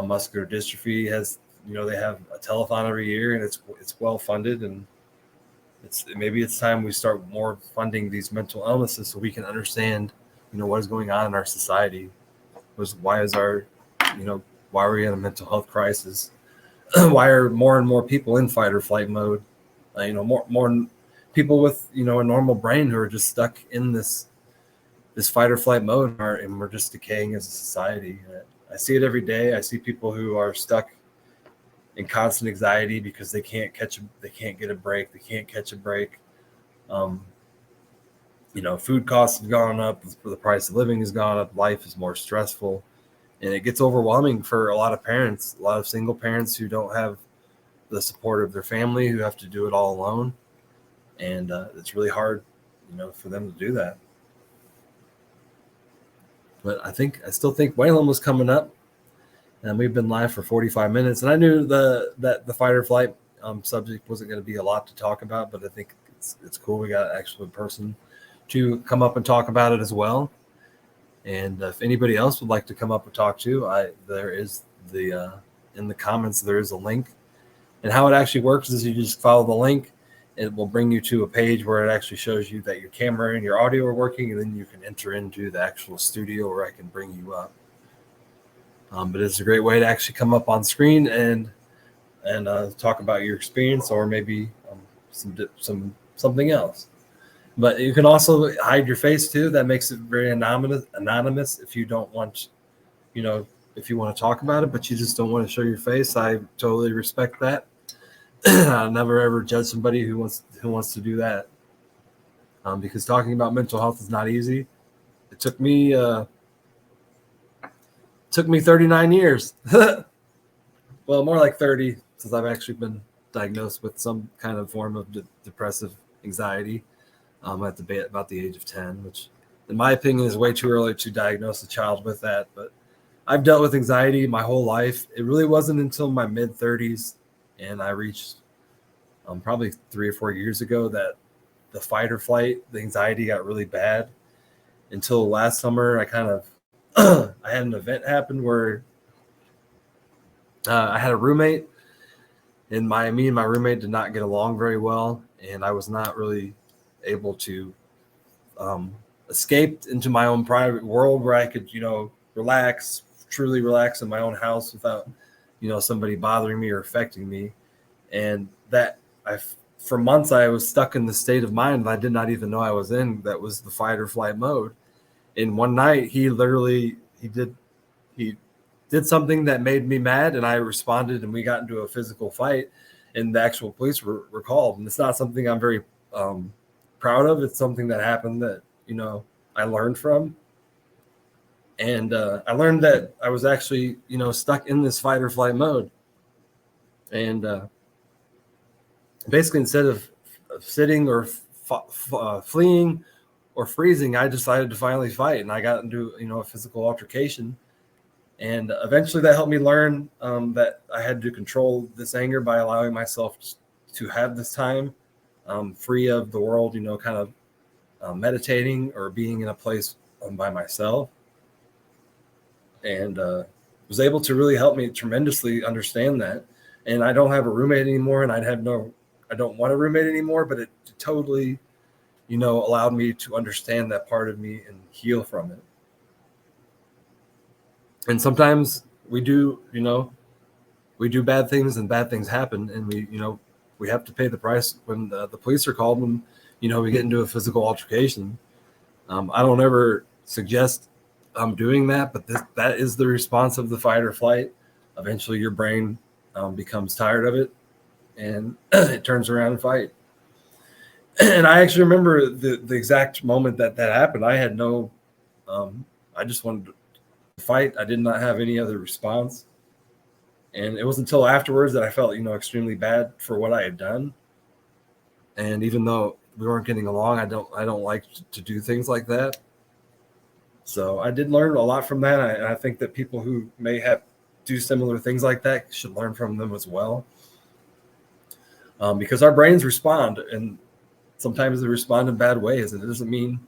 Speaker 1: Muscular dystrophy has, they have a telethon every year, and it's well funded. And maybe it's time we start more funding these mental illnesses so we can understand, what is going on in our society. Why are we in a mental health crisis? Why are more and more people in fight or flight mode? More people with, a normal brain who are just stuck in this fight or flight mode, and we're just decaying as a society. I see it every day. I see people who are stuck in constant anxiety because they can't get a break. They can't catch a break. Food costs have gone up. The price of living has gone up. Life is more stressful, and it gets overwhelming for a lot of parents, a lot of single parents who don't have the support of their family, who have to do it all alone. And it's really hard, for them to do that. But I still think Waylon was coming up, and we've been live for 45 minutes. And I knew that the fight or flight subject wasn't going to be a lot to talk about, but I think it's cool. We got an actual person to come up and talk about it as well. And if anybody else would like to come up and talk to, there is in the comments, there is a link. And how it actually works is you just follow the link. It will bring you to a page where it actually shows you that your camera and your audio are working, and then you can enter into the actual studio where I can bring you up. But it's a great way to actually come up on screen and talk about your experience, or maybe something else. But you can also hide your face too. That makes it very anonymous if you don't want, if you want to talk about it, but you just don't want to show your face. I totally respect that. I'll never ever judge somebody who wants to do that, because talking about mental health is not easy. It took me 39 years. Well, more like 30, since I've actually been diagnosed with some kind of form of depressive anxiety at about the age of 10, which in my opinion is way too early to diagnose a child with that. But I've dealt with anxiety my whole life. It really wasn't until my mid 30s, and I reached probably 3 or 4 years ago, that the fight or flight, the anxiety got really bad. Until last summer, I kind of I had an event happen where I had a roommate, and me and my roommate did not get along very well, and I was not really able to escape into my own private world where I could, truly relax in my own house without, somebody bothering me or affecting me. And that for months I was stuck in the state of mind that I did not even know I was in. That was the fight or flight mode. And one night he did something that made me mad, and I responded, and we got into a physical fight, and the actual police were called. And it's not something I'm very proud of. It's something that happened that, I learned from. And I learned that I was actually, stuck in this fight or flight mode. And basically, instead of sitting or fleeing or freezing, I decided to finally fight. And I got into, a physical altercation. And eventually that helped me learn that I had to control this anger by allowing myself to have this time free of the world, kind of meditating or being in a place by myself. And was able to really help me tremendously understand that. And I don't have a roommate anymore, and I don't want a roommate anymore, but it totally, allowed me to understand that part of me and heal from it. And sometimes we do bad things, and bad things happen, and we have to pay the price when the police are called when, we get into a physical altercation. I don't ever suggest doing that, but that is the response of the fight or flight. Eventually your brain becomes tired of it, and it turns around and fight. And I actually remember the exact moment that happened. I had I just wanted to fight. I did not have any other response. And it wasn't until afterwards that I felt, extremely bad for what I had done. And even though we weren't getting along, I don't like to do things like that. So I did learn a lot from that. I think that people who may do similar things like that should learn from them as well. Because our brains respond, and sometimes they respond in bad ways, and it doesn't mean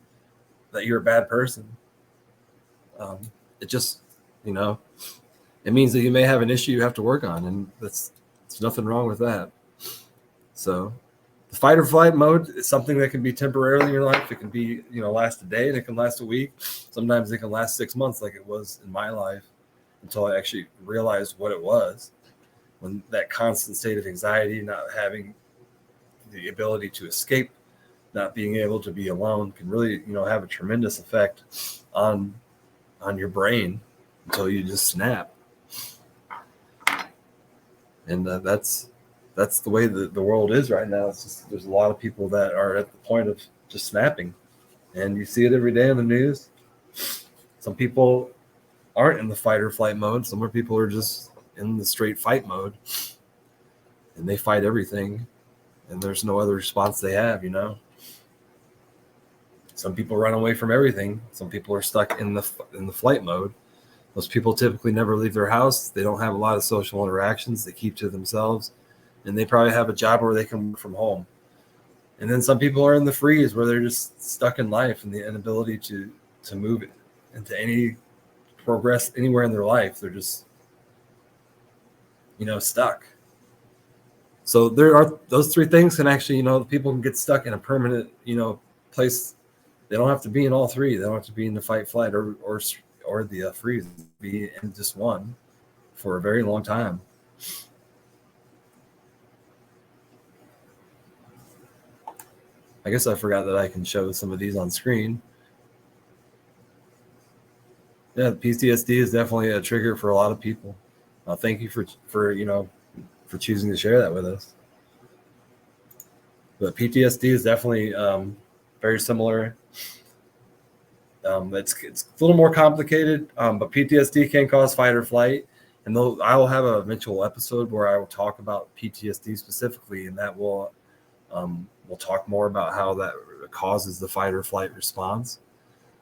Speaker 1: that you're a bad person. It just, it means that you may have an issue you have to work on, and there's nothing wrong with that. So the fight or flight mode is something that can be temporarily in your life. It can be, last a day, and it can last a week. Sometimes it can last 6 months, like it was in my life, until I actually realized what it was. When that constant state of anxiety, not having the ability to escape, not being able to be alone, can really, have a tremendous effect on your brain until you just snap. And that's the way the world is right now. It's just, there's a lot of people that are at the point of just snapping, and you see it every day in the news. Some people aren't in the fight or flight mode. Some people are just in the straight fight mode, and they fight everything, and there's no other response they have. Some people run away from everything. Some people are stuck in the flight mode. Those people typically never leave their house. They don't have a lot of social interactions. They keep to themselves, and they probably have a job where they can work from home. And then some people are in the freeze, where they're just stuck in life and the inability to move it into any progress anywhere in their life. They're just, stuck. So there are those three things can actually, people can get stuck in a permanent, place. They don't have to be in all three. They don't have to be in the fight, flight, or the freeze. Be in just one for a very long time. I guess I forgot that I can show some of these on screen. Yeah, PTSD is definitely a trigger for a lot of people. Thank you for choosing to share that with us. But PTSD is definitely very similar. It's a little more complicated, but PTSD can cause fight or flight. And I will have an eventual episode where I will talk about PTSD specifically, and that we'll talk more about how that causes the fight or flight response.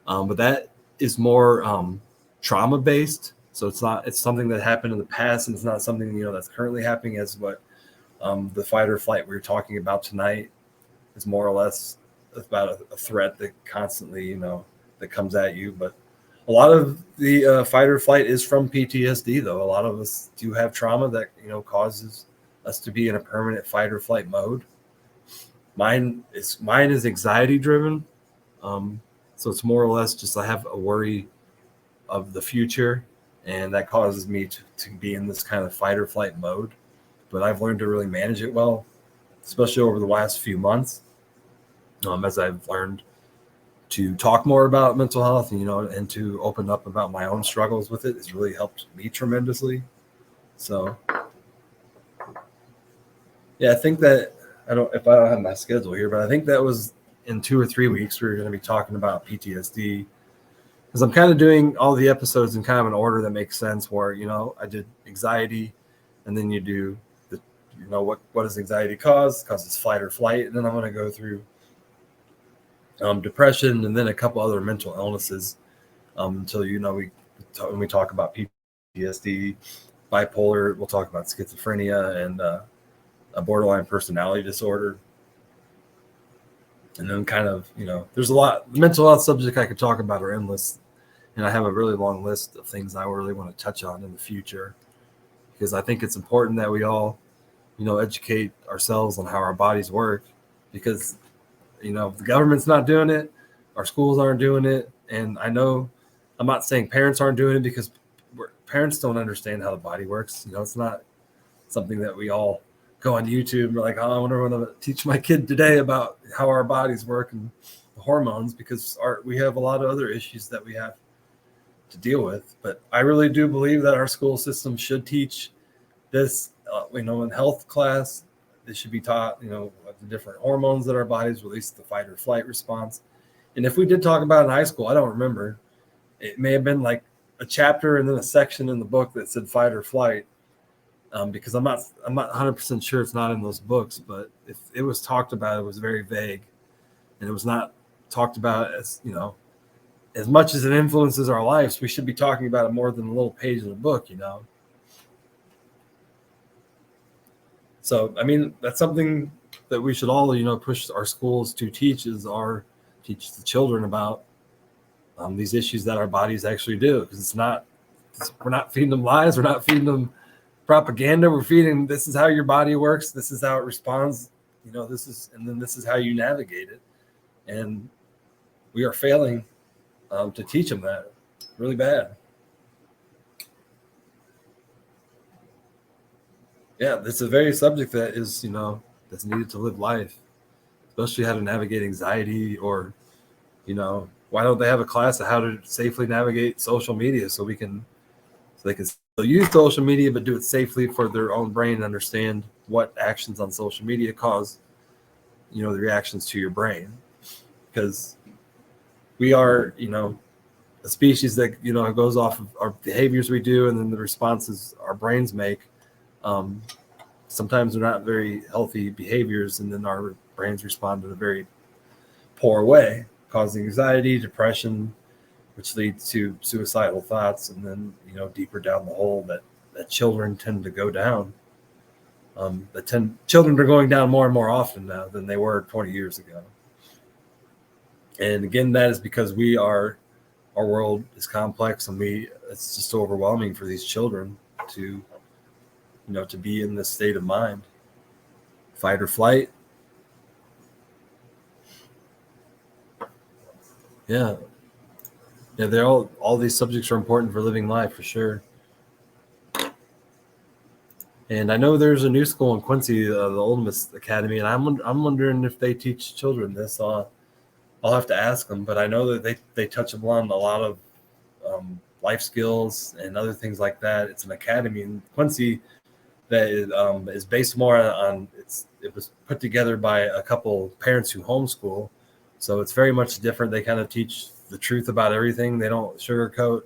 Speaker 1: But that is more trauma based. So it's something that happened in the past, and it's not something that's currently happening. As what the fight or flight we were talking about tonight is more or less about a threat that constantly that comes at you. But a lot of the fight or flight is from PTSD, though. A lot of us do have trauma that causes us to be in a permanent fight or flight mode. Mine is anxiety driven, so it's more or less just I have a worry of the future, and that causes me to be in this kind of fight or flight mode. But I've learned to really manage it well, especially over the last few months, as I've learned to talk more about mental health, and to open up about my own struggles with it. It's really helped me tremendously. So yeah, I think that I don't have my schedule here, but I think that was in 2 or 3 weeks we're going to be talking about PTSD, because I'm kind of doing all the episodes in kind of an order that makes sense, where I did anxiety, and then you do the what does anxiety cause? It causes fight or flight, and then I'm going to go through depression, and then a couple other mental illnesses until when we talk about PTSD, bipolar. We'll talk about schizophrenia and a borderline personality disorder. And then kind of, there's a lot. The mental health subject I could talk about are endless. And I have a really long list of things I really want to touch on in the future, because I think it's important that we all, educate ourselves on how our bodies work, because, the government's not doing it. Our schools aren't doing it. And I know I'm not saying parents aren't doing it, because parents don't understand how the body works. It's not something that we all go on YouTube and we're like, oh, I wonder what I'm going to teach my kid today about how our bodies work and the hormones, because we have a lot of other issues that we have to deal with. But I really do believe that our school system should teach this, in health class. They should be taught, the different hormones that our bodies release, the fight or flight response. And if we did talk about it in high school, I don't remember. It may have been like a chapter and then a section in the book that said fight or flight, because I'm not 100% sure it's not in those books. But if it was talked about, it was very vague, and it was not talked about as as much as it influences our lives. We should be talking about it more than a little page in the book, So, I mean, that's something that we should all, push our schools to teach teach the children about these issues that our bodies actually do. Because we're not feeding them lies. We're not feeding them propaganda. We're feeding, this is how your body works. This is how it responds. This is how you navigate it. And we are failing to teach them that really bad. Yeah, this is a very subject that is, that's needed to live life, especially how to navigate anxiety, or, why don't they have a class of how to safely navigate social media so they can still use social media, but do it safely for their own brain and understand what actions on social media cause, the reactions to your brain. Because we are, a species that, goes off of our behaviors we do, and then the responses our brains make. Sometimes they're not very healthy behaviors, and then our brains respond in a very poor way, causing anxiety, depression, which leads to suicidal thoughts, and then deeper down the hole that children tend to go down. Children are going down more and more often now than they were 20 years ago. And again, that is because our world is complex, and it's just overwhelming for these children to to be in this state of mind, fight or flight. Yeah, they're all these subjects are important for living life, for sure. And I know there's a new school in Quincy, the Ole Miss Academy, and I'm wondering if they teach children this. I'll have to ask them, but I know that they touch upon a lot of life skills and other things like that. It's an academy in Quincy that is based more on it was put together by a couple parents who homeschool, so it's very much different. They kind of teach the truth about everything. They don't sugarcoat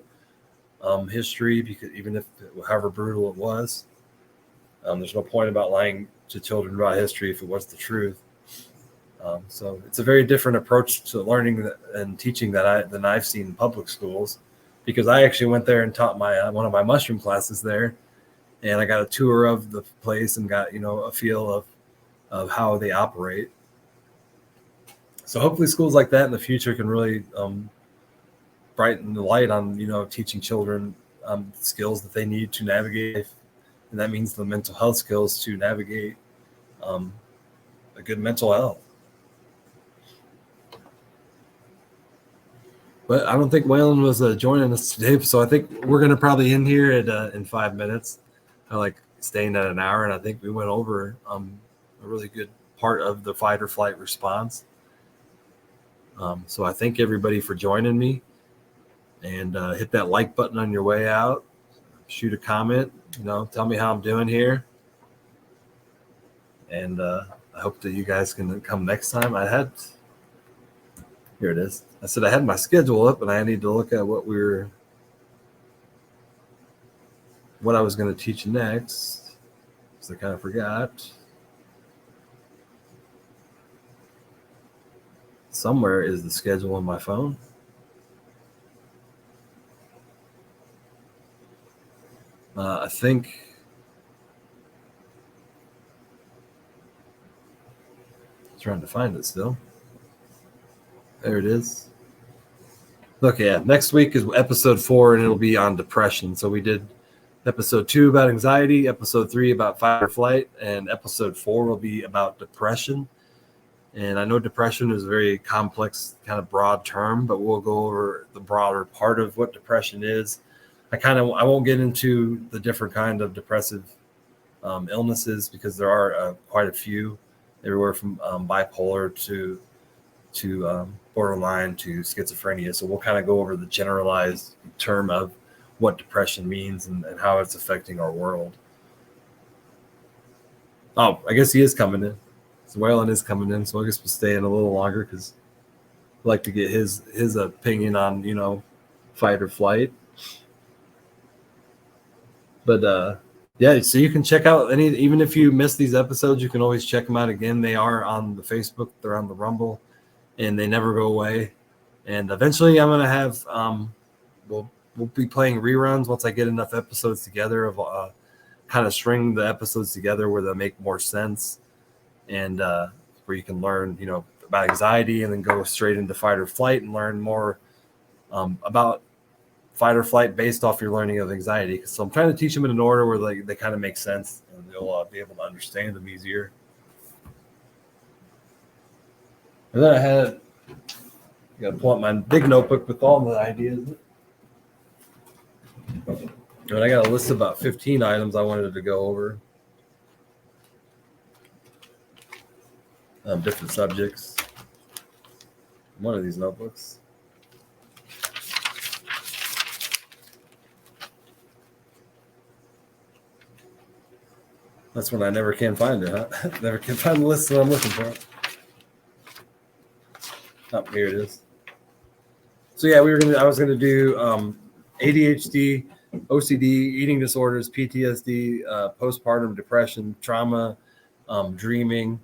Speaker 1: history, because even if however brutal it was, there's no point about lying to children about history if it was the truth. So it's a very different approach to learning and teaching than I've seen in public schools, because I actually went there and taught one of my mushroom classes there. And I got a tour of the place and got, a feel of how they operate. So hopefully schools like that in the future can really brighten the light on, teaching children skills that they need to navigate. And that means the mental health skills to navigate a good mental health. But I don't think Waylon was joining us today. So I think we're going to probably end here in 5 minutes. I like staying at an hour, and I think we went over a really good part of the fight or flight response. So I thank everybody for joining me, and hit that like button on your way out. Shoot a comment, tell me how I'm doing here. And I hope that you guys can come next time. Here it is. I said I had my schedule up, and I need to look at what I was going to teach next, because I kind of forgot. Somewhere is the schedule on my phone. think. Trying to find it still. There it is. Look, yeah, next week is episode 4, and it'll be on depression. So we did episode 2 about anxiety, episode 3 about fight or flight, and episode 4 will be about depression. And I know depression is a very complex, kind of broad term, but we'll go over the broader part of what depression is. I won't get into the different kind of depressive illnesses, because there are quite a few, everywhere from bipolar to borderline to schizophrenia. So we'll kind of go over the generalized term of what depression means and how it's affecting our world. Oh, I guess he is coming in. So Waylon is coming in, so I guess we'll stay in a little longer, because I'd like to get his opinion on, fight or flight. But yeah, so you can check out even if you missed these episodes, you can always check them out again. They are on the Facebook, they're on the Rumble, and they never go away. And eventually I'm going to have, we'll be playing reruns once I get enough episodes together of kind of string the episodes together where they make more sense, and where you can learn, about anxiety, and then go straight into fight or flight and learn more about fight or flight based off your learning of anxiety. So I'm trying to teach them in an order where they kind of make sense, and they'll be able to understand them easier. And then I got to pull up my big notebook with all the ideas. And I got a list of about 15 items I wanted to go over. Different subjects. One of these notebooks. That's when I never can find it, huh? Never can find the list that I'm looking for. Oh, here it is. So yeah, I was gonna do ADHD, OCD, eating disorders, PTSD, postpartum depression, trauma, dreaming,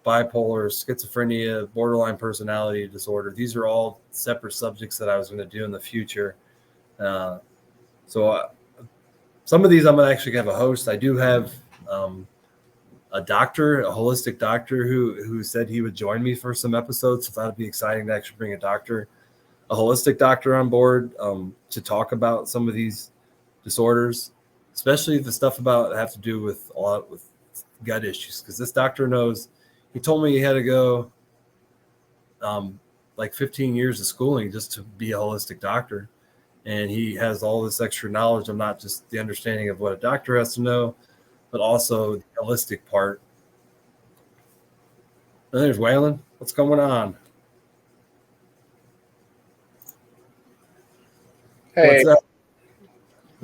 Speaker 1: bipolar, schizophrenia, borderline personality disorder. These are all separate subjects that I was going to do in the future. So some of these I'm going to actually have a host. I do have a doctor, a holistic doctor who said he would join me for some episodes. So that'd be exciting to actually bring a holistic doctor on board to talk about some of these disorders, especially the stuff have to do with a lot with gut issues. Because this doctor knows. He told me he had to go like 15 years of schooling just to be a holistic doctor. And he has all this extra knowledge of not just the understanding of what a doctor has to know, but also the holistic part. And there's Waylon. What's going on?
Speaker 5: Hey.
Speaker 1: What's up?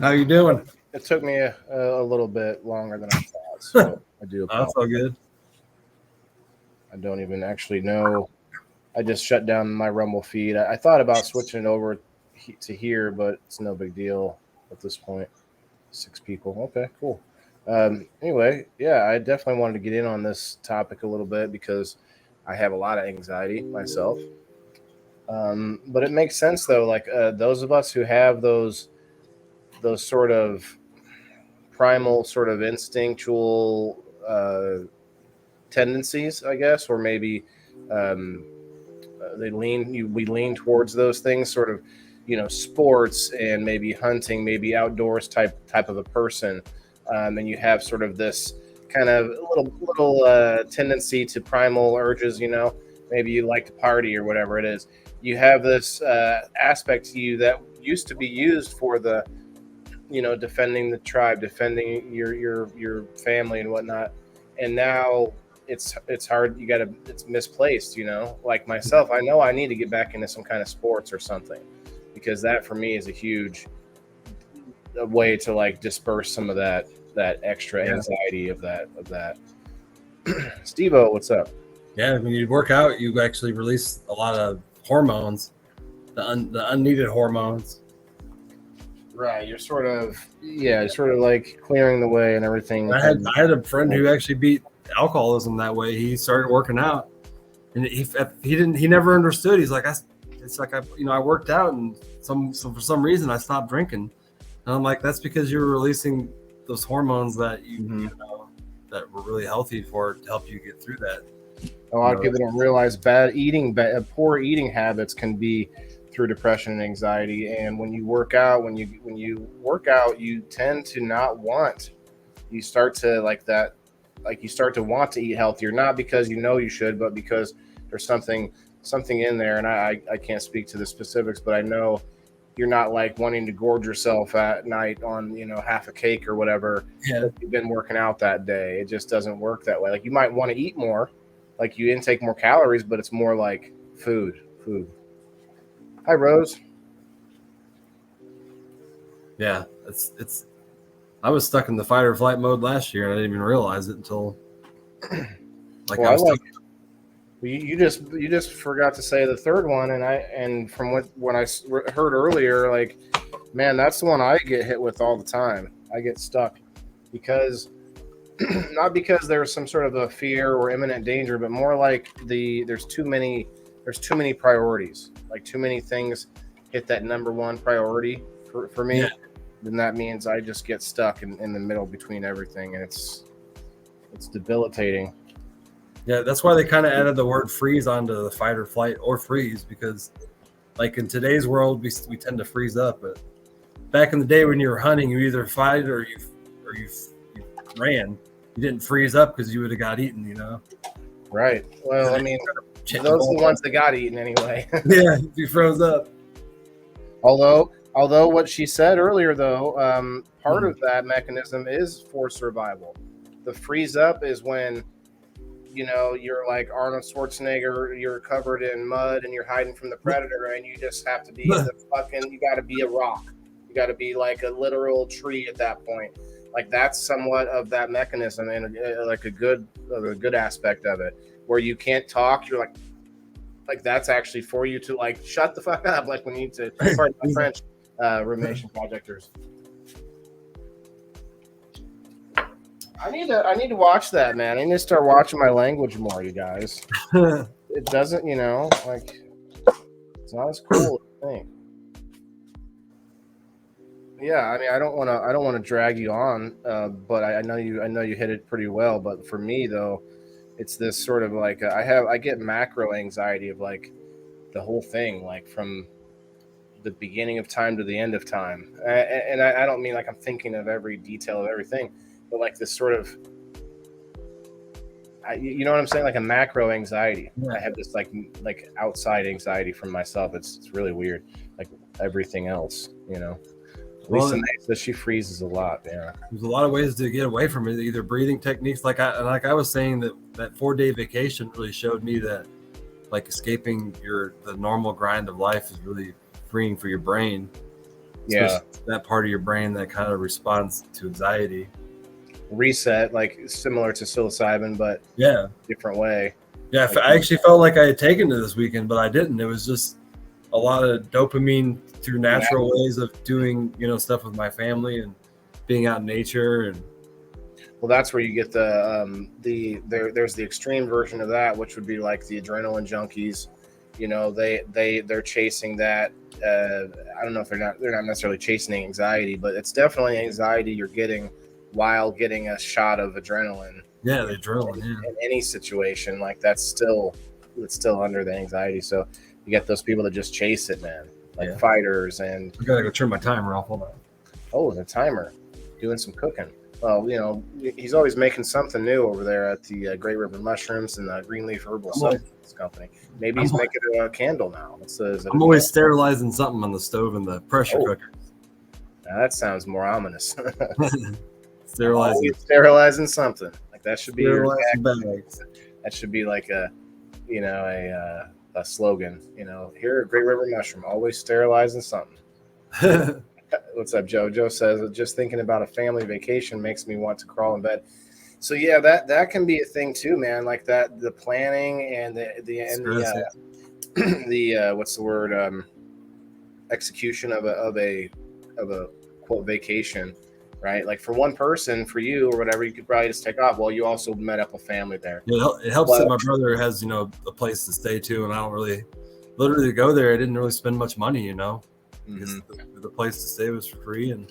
Speaker 1: How you doing?
Speaker 5: It took me a little bit longer than I thought, so I do apologize.
Speaker 1: That's all good.
Speaker 5: I don't even actually know. I just shut down my Rumble feed. I thought about switching it over to here, but it's no big deal at this point. 6 people. Okay, cool. Anyway, yeah, I definitely wanted to get in on this topic a little bit because I have a lot of anxiety myself. But it makes sense, though, like those of us who have those sort of primal, sort of instinctual tendencies, I guess, or maybe we lean towards those things, sort of, sports and maybe hunting, maybe outdoors type of a person, and you have sort of this kind of little tendency to primal urges. Maybe you like to party or whatever it is. You have this aspect to you that used to be used for the, defending the tribe, defending your family and whatnot, and now it's hard. It's misplaced, like myself. I know I need to get back into some kind of sports or something, because that for me is a huge way to like disperse some of that extra anxiety of that. Steve-O, what's up?
Speaker 1: Yeah, when you work out, you actually release a lot of hormones, the unneeded hormones.
Speaker 5: Right, you're sort of like clearing the way and everything.
Speaker 1: I had a friend who actually beat alcoholism that way. He started working out, and he never understood. He's like, I worked out, and for some reason I stopped drinking. And I'm like, that's because you're releasing those hormones that you,
Speaker 5: Mhm.
Speaker 1: you know, that were really healthy for to help you get through that.
Speaker 5: A lot of people don't realize poor eating habits can be through depression and anxiety. And when you work out, when you work out, you tend to not want. You start to you start to want to eat healthier, not because you know you should, but because there's something in there. And I can't speak to the specifics, but I know you're not like wanting to gorge yourself at night on, half a cake or whatever.
Speaker 1: Yeah.
Speaker 5: You've been working out that day. It just doesn't work that way. Like you might want to eat more, like you intake more calories, but it's more like food. Hi, Rose.
Speaker 1: Yeah, it's. I was stuck in the fight or flight mode last year, and I didn't even realize it until
Speaker 5: You just forgot to say the third one, and from when I heard earlier, like, man, that's the one I get hit with all the time. I get stuck because not because there's some sort of a fear or imminent danger, but more like there's too many priorities, like too many things hit that number one priority for me.
Speaker 1: Yeah.
Speaker 5: Then that means I just get stuck in the middle between everything, and it's debilitating.
Speaker 1: Yeah, that's why they kind of added the word freeze onto the fight or flight or freeze, because like in today's world, we tend to freeze up. But back in the day when you were hunting, you either fight or you ran. You didn't freeze up because you would have got eaten,
Speaker 5: Right. Well, I mean, those are the ones that got eaten anyway.
Speaker 1: Yeah, if you froze up.
Speaker 5: Although what she said earlier, though, part of that mechanism is for survival. The freeze up is when, you're like Arnold Schwarzenegger, you're covered in mud and you're hiding from the predator, and you just have to be you got to be a rock. You got to be like a literal tree at that point. Like that's somewhat of that mechanism, and like a good aspect of it, where you can't talk. You're like that's actually for you to like shut the fuck up. Like we need to. Sorry, my French, Rumination Projectors. I need to watch that, man. I need to start watching my language more, you guys. It doesn't, it's not as cool as I think. Yeah, I mean, I don't want to drag you on, but I know you hit it pretty well. But for me though, it's this sort of like I get macro anxiety of like the whole thing, like from the beginning of time to the end of time, and I don't mean like I'm thinking of every detail of everything, but like this sort of, you know what I'm saying, like a macro anxiety.
Speaker 1: Yeah.
Speaker 5: I have this like outside anxiety from myself. It's really weird, like everything else, Lisa says she freezes a lot. Yeah,
Speaker 1: there's a lot of ways to get away from it. Either breathing techniques, like I was saying, that 4-day vacation really showed me that like escaping the normal grind of life is really freeing for your brain.
Speaker 5: Yeah,
Speaker 1: that part of your brain that kind of responds to anxiety.
Speaker 5: Reset, like similar to psilocybin, but
Speaker 1: yeah,
Speaker 5: different way.
Speaker 1: Yeah, like, I actually felt like I had taken it this weekend, but I didn't. It was just a lot of dopamine through natural ways of doing, stuff with my family and being out in nature. And
Speaker 5: well, that's where you get there's the extreme version of that, which would be like the adrenaline junkies. They're chasing that. I don't know if they're not necessarily chasing anxiety, but it's definitely anxiety you're getting while getting a shot of adrenaline.
Speaker 1: Yeah, the adrenaline.
Speaker 5: In any situation, like it's still under the anxiety. So you get those people that just chase it, man, like fighters. And
Speaker 1: I gotta go turn my timer off. Hold on.
Speaker 5: Oh, the timer, doing some cooking. Well, he's always making something new over there at the Great River Mushrooms and the Greenleaf Herbal Supplements Company. Maybe he's making a candle now.
Speaker 1: I'm always sterilizing something on the stove and the pressure cooker.
Speaker 5: Now that sounds more ominous.
Speaker 1: Sterilizing
Speaker 5: something. Like that should be your that should be like a slogan. Here at Great River Mushroom, always sterilizing something. What's up, Joe? Joe says, just thinking about a family vacation makes me want to crawl in bed. So yeah, that can be a thing too, man. Like that, the planning and the what's the word? Execution of a quote vacation, right? Like for one person, for you or whatever, you could probably just take off. Well, you also met up a family there.
Speaker 1: Yeah, it helps that my brother has a place to stay too, and I don't really literally go there. I didn't really spend much money,
Speaker 5: Mm-hmm.
Speaker 1: The place to stay was for free, and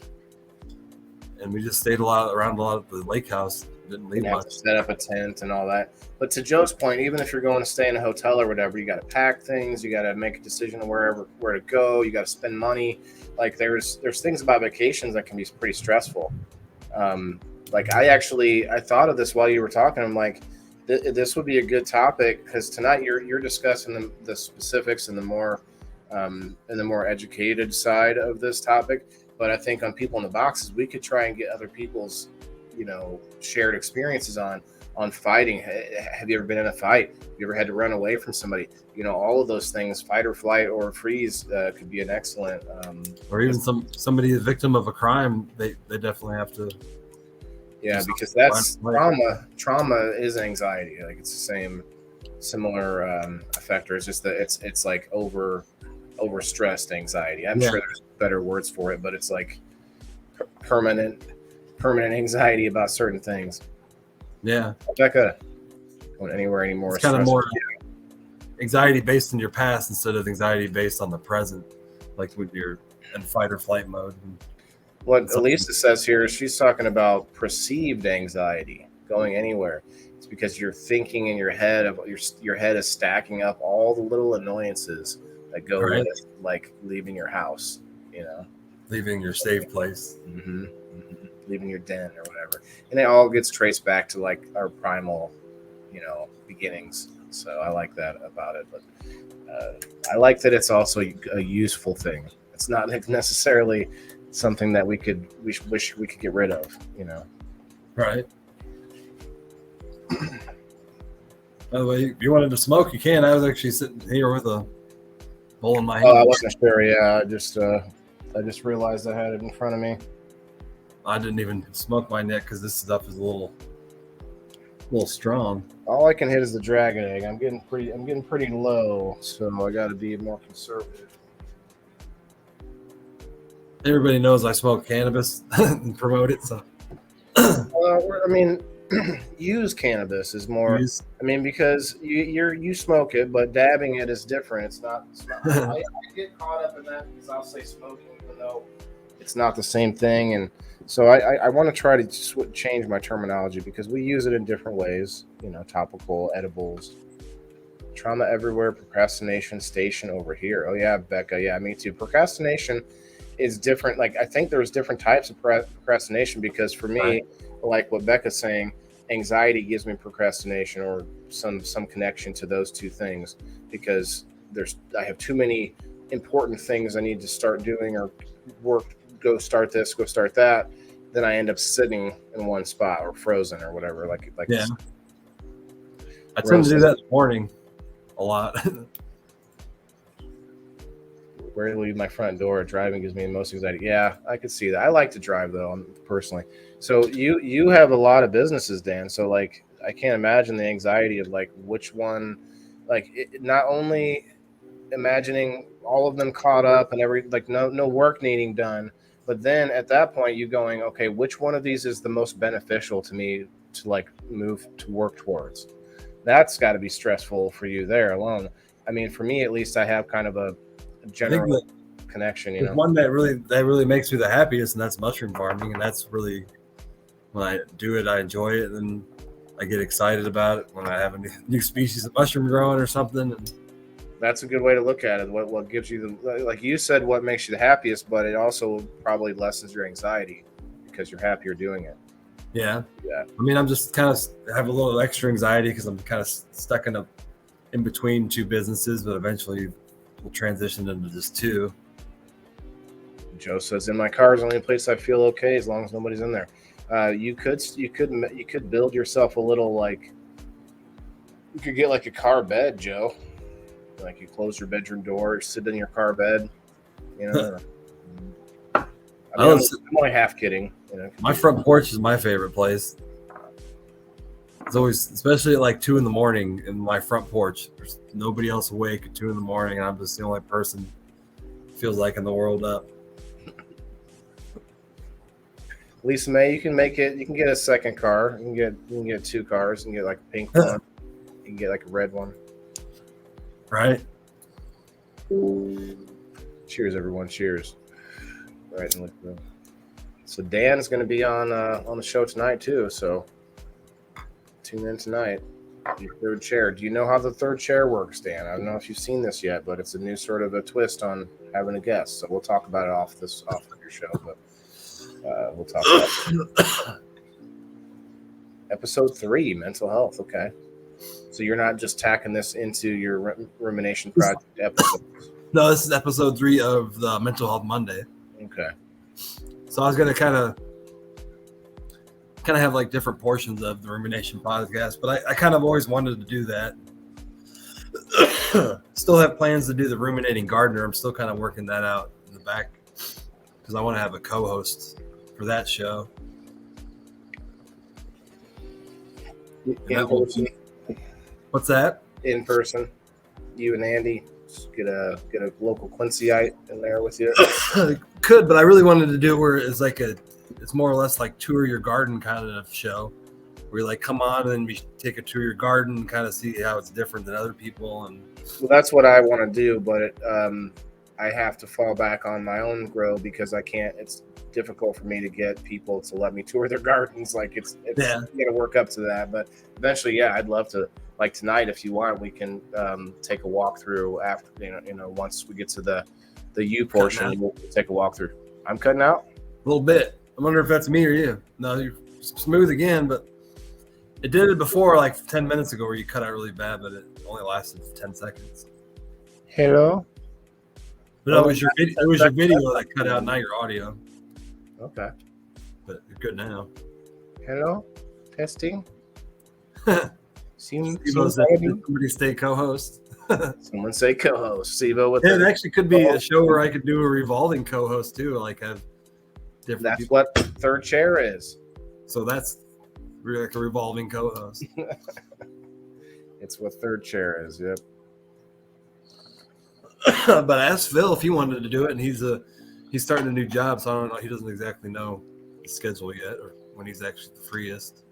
Speaker 1: and we just stayed around a lot of the lake house. Didn't leave
Speaker 5: You have
Speaker 1: much.
Speaker 5: to set up a tent and all that. But to Joe's point, even if you're going to stay in a hotel or whatever, you got to pack things. You got to make a decision on where to go. You got to spend money. Like there's things about vacations that can be pretty stressful. Like I thought of this while you were talking. I'm like, this would be a good topic because tonight you're discussing the specifics and the more educated side of this topic. But I think on People in the Boxes, we could try and get other people's, shared experiences on fighting. Have you ever been in a fight? Have you ever had to run away from somebody? All of those things, fight or flight or freeze, could be an excellent.
Speaker 1: Or even somebody a victim of a crime, they definitely have to.
Speaker 5: Yeah, because that's trauma. Trauma is anxiety. Like it's the similar factor. It's just that it's like overstressed anxiety. I'm sure there's better words for it, but it's like permanent anxiety about certain things.
Speaker 1: Yeah,
Speaker 5: Becca, going anywhere anymore?
Speaker 1: It's kind of more anxiety based in your past instead of anxiety based on the present, like when you're in fight or flight mode.
Speaker 5: What Elisa says here is she's talking about perceived anxiety going anywhere. It's because you're thinking in your head of your head is stacking up all the little annoyances that go with like leaving your house,
Speaker 1: leaving your safe place,
Speaker 5: leaving your den or whatever, and it all gets traced back to like our primal, beginnings. So I like that about it, but I like that it's also a useful thing. It's not necessarily something that we wish we could get rid of,
Speaker 1: Right. By the way, if you wanted to smoke, you can. I was actually sitting here with a bowl in my hand.
Speaker 5: Oh, I wasn't sure. Yeah, I just realized I had it in front of me.
Speaker 1: I didn't even smoke mine yet because this stuff is a little strong.
Speaker 5: All I can hit is the dragon egg. I'm getting pretty low, so I got to be more conservative.
Speaker 1: Everybody knows I smoke cannabis and promote it. So,
Speaker 5: use cannabis is more. Because you smoke it, but dabbing it is different. It's not. I get caught up in that because I'll say smoking, even though it's not the same thing. And so I want to try to change my terminology because we use it in different ways. Topical, edibles, trauma everywhere, procrastination station over here. Oh yeah, Becca. Yeah, me too. Procrastination is different. Like I think there's different types of procrastination because for me, like what Becca's saying, anxiety gives me procrastination or some connection to those two things because I have too many important things I need to start doing or work, go start this, go start that. Then I end up sitting in one spot or frozen or whatever. Like
Speaker 1: yeah. I tend to do that in the morning a lot.
Speaker 5: Where to leave my front door driving gives me the most anxiety. Yeah, I could see that. I like to drive though, personally. So you have a lot of businesses, Dan. So like, I can't imagine the anxiety of like which one, not only imagining all of them caught up and no work needing done, but then at that point you going, okay, which one of these is the most beneficial to me to like move to work towards? That's got to be stressful for you there alone. I mean, for me at least, I have kind of a general connection.
Speaker 1: One that really makes me the happiest, and that's mushroom farming, and that's really when I do it, I enjoy it, and I get excited about it when I have a new species of mushroom growing or something. And
Speaker 5: that's a good way to look at it. What gives you like you said, what makes you the happiest, but it also probably lessens your anxiety because you're happier doing it.
Speaker 1: Yeah. I mean, I'm just kind of have a little extra anxiety because I'm kind of stuck in between two businesses, but eventually we'll transition into just two.
Speaker 5: Joe says, "In my car is the only place I feel okay as long as nobody's in there." You could build yourself a little you could get like a car bed, Joe. Like you close your bedroom door, sit in your car bed. I'm only half kidding.
Speaker 1: My front porch is my favorite place. It's always, especially at like 2 a.m. in my front porch. There's nobody else awake at 2 a.m, and I'm just the only person feels like in the world up.
Speaker 5: Lisa May, you can make it. You can get a second car. You can get 2 cars. You can get like a pink one. You can get like a red one.
Speaker 1: Right.
Speaker 5: Cheers, everyone. Cheers. Right, and look. So Dan's going to be on the show tonight too. So tune in tonight. Your third chair. Do you know how the third chair works, Dan? I don't know if you've seen this yet, but it's a new sort of a twist on having a guest. So we'll talk about it off of your show, but we'll talk about it. Episode 3, mental health. Okay. So you're not just tacking this into your Rumination Project episodes.
Speaker 1: No, this is episode 3 of the Mental Health Monday.
Speaker 5: Okay.
Speaker 1: So I was gonna kind of have like different portions of the Rumination podcast, but I kind of always wanted to do that. Still have plans to do the Ruminating Gardener. I'm still kind of working that out in the back because I want to have a co-host for that show. What's that?
Speaker 5: In person, you and Andy just get a local Quincyite in there with you.
Speaker 1: Could, but I really wanted to do it where it's like it's more or less like tour your garden kind of show, where you like come on and we take a tour your garden and kind of see how it's different than other people. And
Speaker 5: well, that's what I want to do, but I have to fall back on my own grow because I can't. It's difficult for me to get people to let me tour their gardens. Like it's you got to work up to that, but eventually, yeah, I'd love to. Like tonight, if you want, we can take a walk through after once we get to the U portion, we'll take a walk through. I'm cutting out
Speaker 1: a little bit. I wonder if that's me or you. No, you're smooth again, but it did it before like 10 minutes ago where you cut out really bad, but it only lasted 10 seconds.
Speaker 5: Hello.
Speaker 1: But it was your video that cut out, not your audio.
Speaker 5: Okay.
Speaker 1: But you're good now.
Speaker 5: Hello. Testing.
Speaker 1: Somebody stay co-host.
Speaker 5: Someone say co-host. Sivo with
Speaker 1: it actually could be a show where I could do a revolving co-host too, like have different.
Speaker 5: That's
Speaker 1: people.
Speaker 5: What third chair is.
Speaker 1: So that's really like a revolving co-host.
Speaker 5: It's what third chair is. Yep.
Speaker 1: But I asked Phil if he wanted to do it, and he's starting a new job, so I don't know. He doesn't exactly know the schedule yet or when he's actually the freest.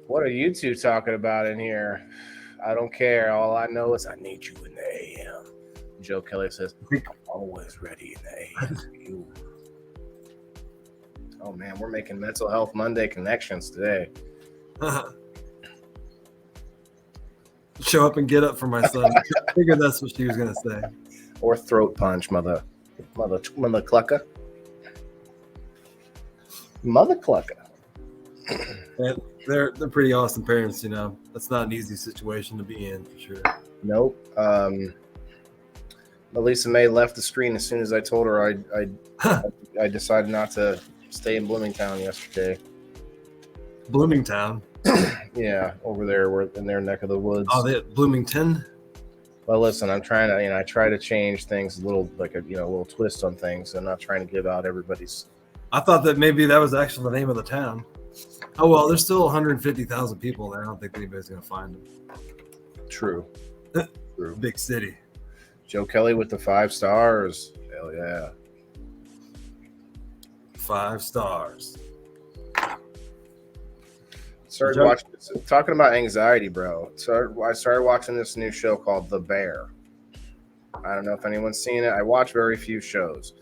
Speaker 5: What are you two talking about in here? I don't care. All I know is I need you in the AM. Joe Kelly says, I'm always ready in the AM. Oh, man, we're making Mental Health Monday connections today.
Speaker 1: Show up and get up for my son. I figured that's what she was going to say.
Speaker 5: Or throat punch, mother clucker. Mother clucker.
Speaker 1: They're pretty awesome parents, That's not an easy situation to be in, for sure.
Speaker 5: Nope. Melissa May left the screen as soon as I told her I decided not to stay in Bloomingtown yesterday.
Speaker 1: Bloomingtown?
Speaker 5: Yeah, over there, we're in their neck of the woods.
Speaker 1: Oh, they at Bloomington?
Speaker 5: Well, listen, I'm trying to, I try to change things a little, like a little twist on things. I'm not trying to give out everybody's.
Speaker 1: I thought that maybe that was actually the name of the town. Oh, well, there's still 150,000 people there. I don't think anybody's going to find them.
Speaker 5: True. True.
Speaker 1: Big city.
Speaker 5: Joe Kelly with the 5 stars. Hell yeah.
Speaker 1: 5 stars.
Speaker 5: Started watching, talking about anxiety, bro. So I started watching this new show called The Bear. I don't know if anyone's seen it. I watch very few shows.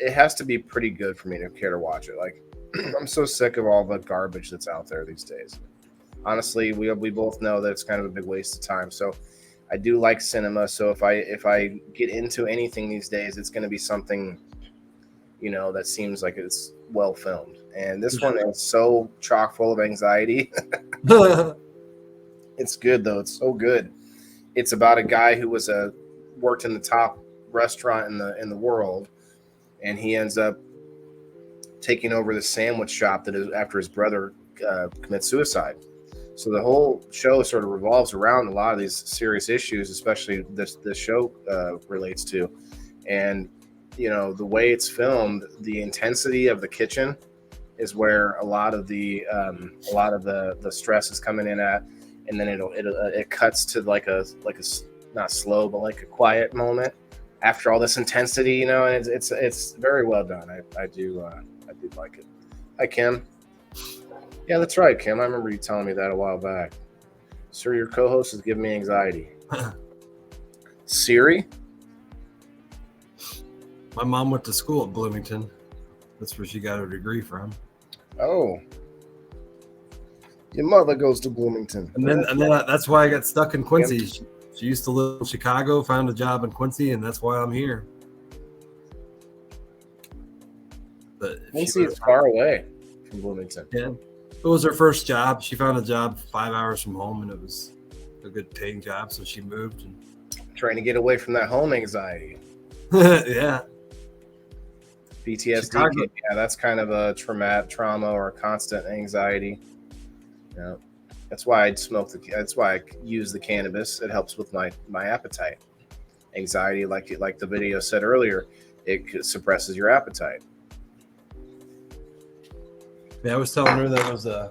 Speaker 5: It has to be pretty good for me to care to watch it. Like, I'm so sick of all the garbage that's out there these days. Honestly, we both know that it's kind of a big waste of time. So I do like cinema. So if I get into anything these days, it's going to be something, that seems like it's well filmed. And this one is so chock full of anxiety. It's good though. It's so good. It's about a guy who worked in the top restaurant in the world, and he ends up taking over the sandwich shop that is after his brother commits suicide. So the whole show sort of revolves around a lot of these serious issues, especially this show relates to. And the way it's filmed, the intensity of the kitchen is where a lot of the stress is coming in at, and then it cuts to like a not slow but like a quiet moment after all this intensity, and it's very well done. I do like it. Hi, Kim. Yeah, that's right, Kim. I remember you telling me that a while back. Sir, your co-host is giving me anxiety. Siri?
Speaker 1: My mom went to school at Bloomington. That's where she got her degree from.
Speaker 5: Oh, your mother goes to Bloomington.
Speaker 1: And then that's why I got stuck in Quincy. She used to live in Chicago, found a job in Quincy, and that's why I'm here. But
Speaker 5: Quincy is far away from Bloomington.
Speaker 1: Yeah, it was her first job. She found a job 5 hours from home, and it was a good paying job. So she moved. And
Speaker 5: trying to get away from that home anxiety.
Speaker 1: yeah.
Speaker 5: PTSD.
Speaker 1: Chicago.
Speaker 5: Yeah, that's kind of a trauma or a constant anxiety. Yeah, that's why I'd smoke. That's why I use the cannabis. It helps with my appetite. Anxiety, like the video said earlier, it suppresses your appetite.
Speaker 1: Yeah, I was telling her that was I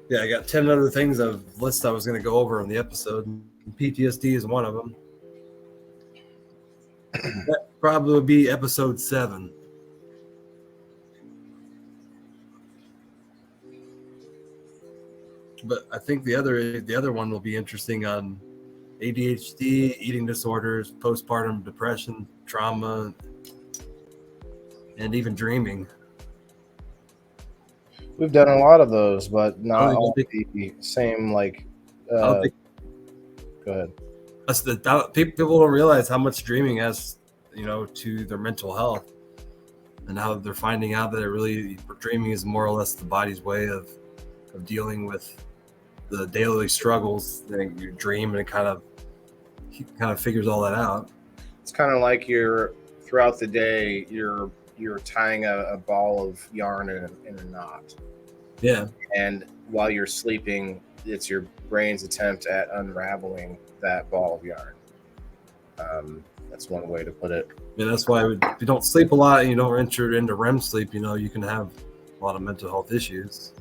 Speaker 1: got 10 other things of list I was going to go over in the episode. PTSD is one of them. That probably would be episode 7. But I think the other one will be interesting on ADHD, eating disorders, postpartum depression, trauma, and even dreaming.
Speaker 5: We've done a lot of those, but not all
Speaker 1: think,
Speaker 5: the same. Like,
Speaker 1: go
Speaker 5: ahead.
Speaker 1: People don't realize how much dreaming has, to their mental health, and how they're finding out that dreaming is more or less the body's way of dealing with the daily struggles. Then you dream, and it kind of figures all that out.
Speaker 5: It's kind of like throughout the day, you're tying a ball of yarn in a knot.
Speaker 1: Yeah.
Speaker 5: And while you're sleeping, it's your brain's attempt at unraveling that ball of yarn. That's one way to put it.
Speaker 1: Yeah, that's why if you don't sleep a lot and you don't enter into REM sleep, you can have a lot of mental health issues.